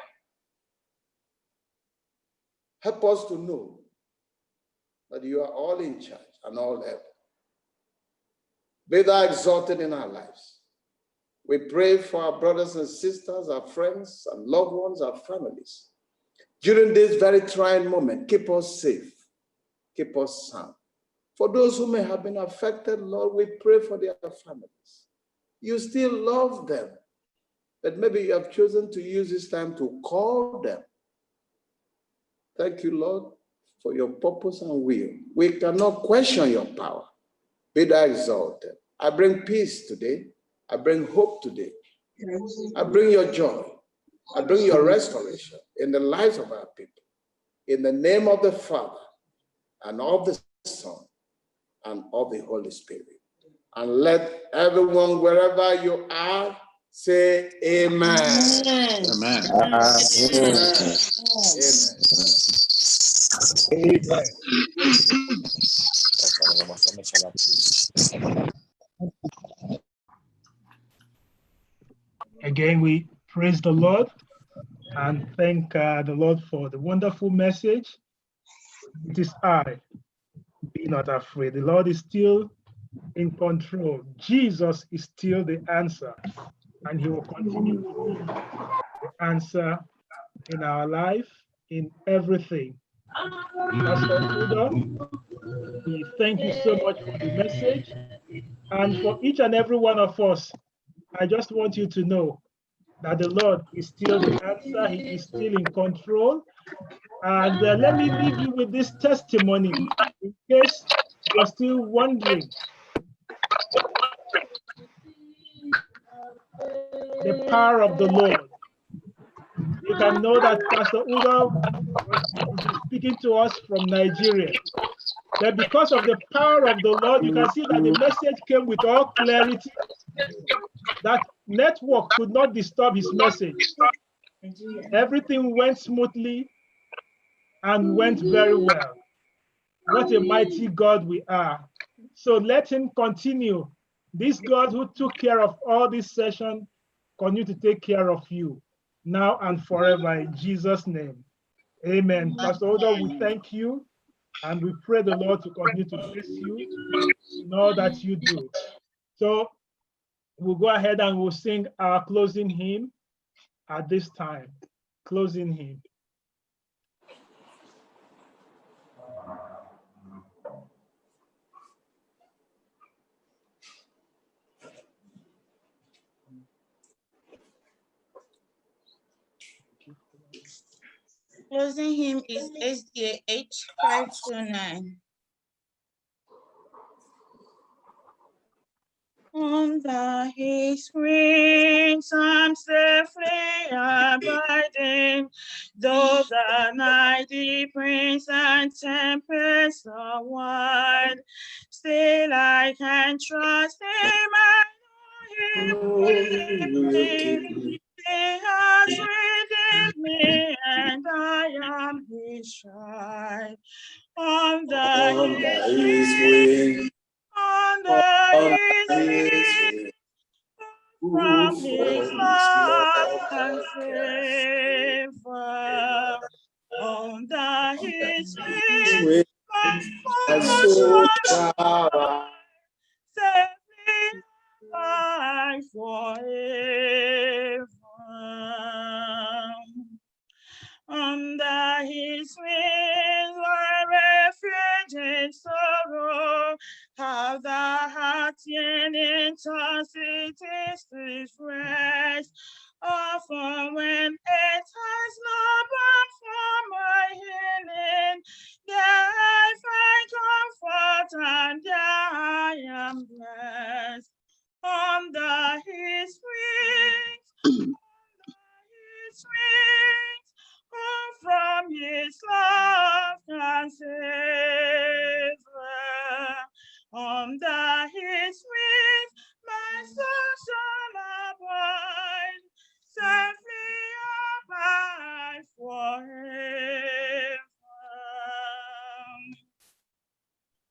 Help us to know that you are all in charge and all able. Be thou exalted in our lives. We pray for our brothers and sisters, our friends and loved ones, our families. During this very trying moment, keep us safe, keep us sound. For those who may have been affected, Lord, we pray for their families. You still love them, but maybe you have chosen to use this time to call them. Thank you, Lord, for your purpose and will. We cannot question your power. Be thou exalted. I bring peace today. I bring hope today. I bring your joy. I bring your restoration in the lives of our people. In the name of the Father, and of the Son, and of the Holy Spirit. And let everyone, wherever you are, say amen. Amen. Amen. Again, we praise the Lord and thank the Lord for the wonderful message. It is I. Be not afraid. The Lord is still in control. Jesus is still the answer, and he will continue to be the answer in our life, in everything. Pastor Udoh, we thank you so much for the message. And for each and every one of us, I just want you to know that the Lord is still the answer. He is still in control. And let me leave you with this testimony in case you're still wondering. The power of the Lord. You can know that Pastor Udoh is speaking to us from Nigeria. That because of the power of the Lord, you can see that the message came with all clarity. That network could not disturb his message. Everything went smoothly and went very well. What a mighty God we are. So let him continue. This God who took care of all this session, continue to take care of you now and forever in Jesus' name. Amen. Pastor Udoh, we thank you and we pray the Lord to continue to bless you in all that you do. So we'll go ahead and we'll sing our closing hymn at this time. Closing hymn. Closing hymn is SDA 529. Under his wings I'm safely abiding, though the mighty prince and tempest are wide. Still I can trust him, I know he will keep me. He has redeemed me, and I am his child. Under his wings. Under his wings, from his love and favor. Under his wings, my soul shall safely abide forever. Under his wings, my refuge in sorrow, how the heart yearning tosses its rest. Often when it has not been for my healing, there I find comfort and there I am blessed. Under his wings, who from his love can save. Under his wings, my soul shall abide, safely abide forever.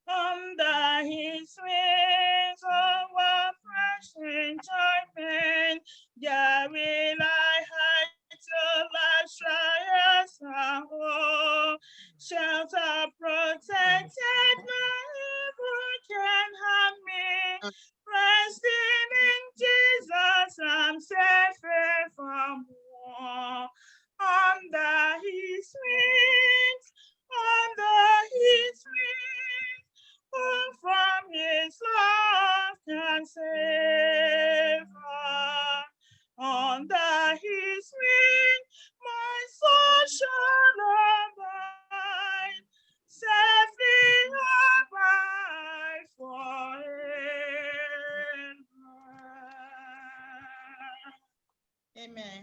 Under his wings, our fresh enjoyment, there will I hide till life's trials are o'er. Shelter protected, no evil can harm me. Resting in Jesus, I'm safe from war. Under his wings, under his wings, who from his love can save us. Under his wing, my soul shall abide, safely abide forever. Amen.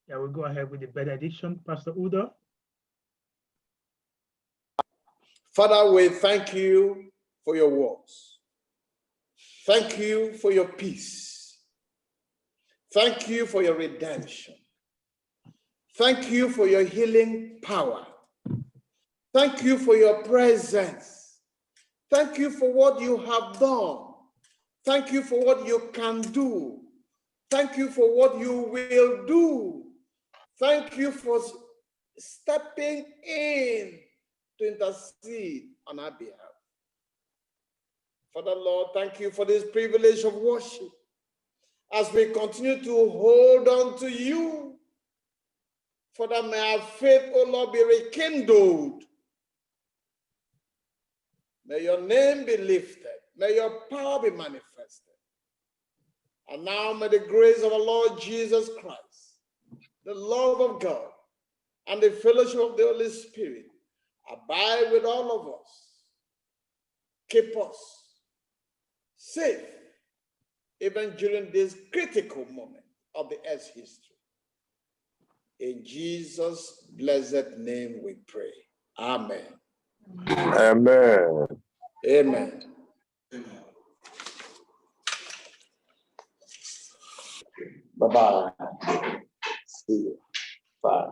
Yeah, we'll go ahead with the benediction. Pastor Udoh. Father, we thank you for your words. Thank you for your peace. Thank you for your redemption. Thank you for your healing power. Thank you for your presence. Thank you for what you have done. Thank you for what you can do. Thank you for what you will do. Thank you for stepping in to intercede on our behalf. Father, Lord, thank you for this privilege of worship as we continue to hold on to you. Father, may our faith, O Lord, be rekindled. May your name be lifted. May your power be manifested. And now may the grace of our Lord Jesus Christ, the love of God, and the fellowship of the Holy Spirit abide with all of us. Keep us safe, even during this critical moment of the earth's history. In Jesus' blessed name we pray. Amen. Amen. Amen. Bye-bye. See you. Bye.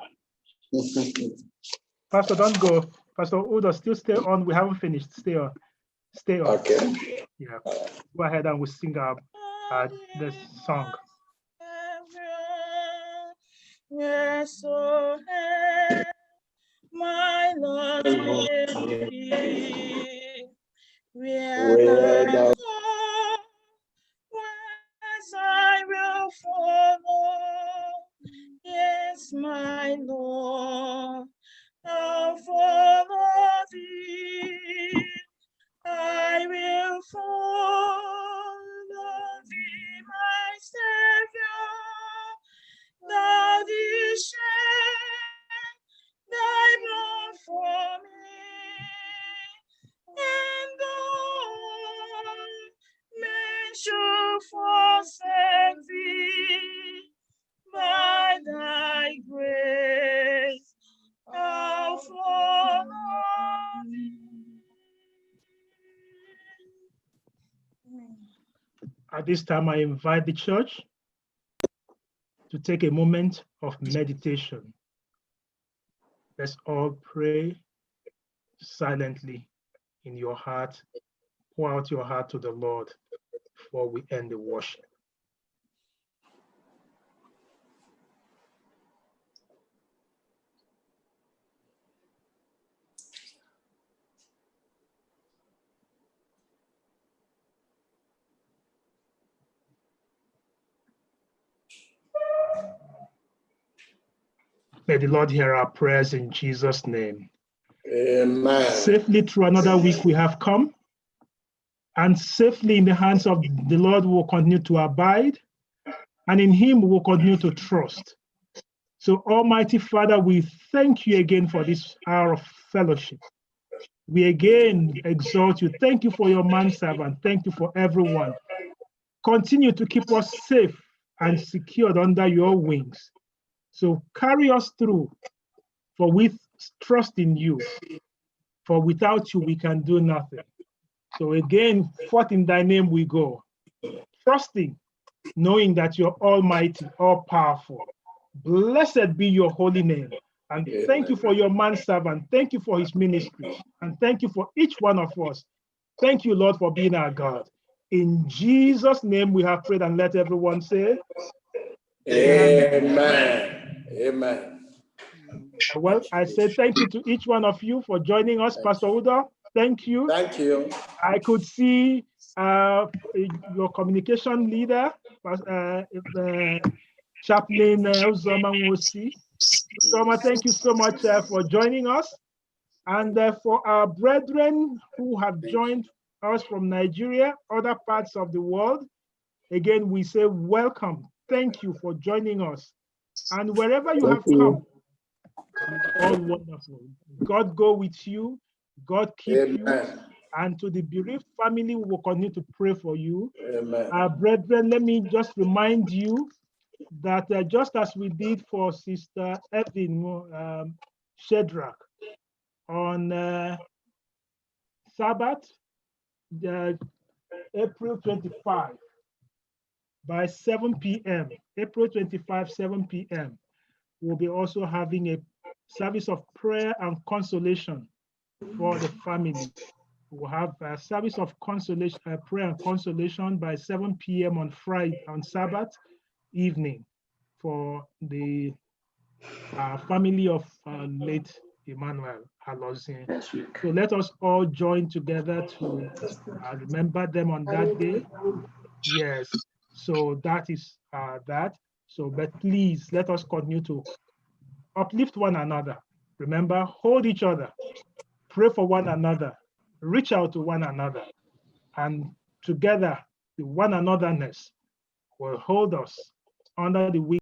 Pastor, don't go. Pastor Udoh, still stay on. We haven't finished. Stay on. Stay on. Okay. Yeah. Go ahead and we'll sing this song. Yes, so my Lord will be where thou art, whence I will follow. Yes, my Lord, I'll follow thee. I will follow thee, my Savior. Thou didst shed thy blood for me, and all men should forsake thee. By thy grace, I'll follow thee. At this time, I invite the church to take a moment of meditation. Let's all pray silently in your heart. Pour out your heart to the Lord before we end the worship. May the Lord hear our prayers in Jesus' name. Amen. Safely through another week we have come, and safely in the hands of the Lord we will continue to abide, and in him we will continue to trust. So Almighty Father, we thank you again for this hour of fellowship. We again exalt you. Thank you for your manservant. Thank you for everyone. Continue to keep us safe and secured under your wings. So carry us through, for we trust in you. For without you, we can do nothing. So again, forth in thy name we go, trusting, knowing that you're almighty, all powerful. Blessed be your holy name. And thank you for your manservant. Thank you for his ministry. And thank you for each one of us. Thank you, Lord, for being our God. In Jesus' name we have prayed, and let everyone say, Amen. Amen. Well, I say thank you to each one of you for joining us. Pastor Udoh, thank you. Thank you. I could see your communication leader, Chaplain Uzoma Nwosi. Uzoma, thank you so much for joining us. And for our brethren who have joined us from Nigeria, other parts of the world, again, we say welcome. Thank you for joining us. And wherever you have come, all wonderful. God go with you. God keep you. And to the bereaved family, we will continue to pray for you. Amen. Brethren, let me just remind you that just as we did for Sister Evelyn Shedrack on Sabbath, April 25, by 7 p.m., April 25, 7 p.m., we'll be also having a service of prayer and consolation for the family. We'll have a service of consolation, prayer and consolation by 7 p.m. on Friday, on Sabbath evening, for the family of late Emmanuel Alozin. So let us all join together to remember them on that day. Yes, so that is that. So, but please let us continue to uplift one another. Remember, hold each other, pray for one another, reach out to one another, and together the one anotherness will hold us under the wing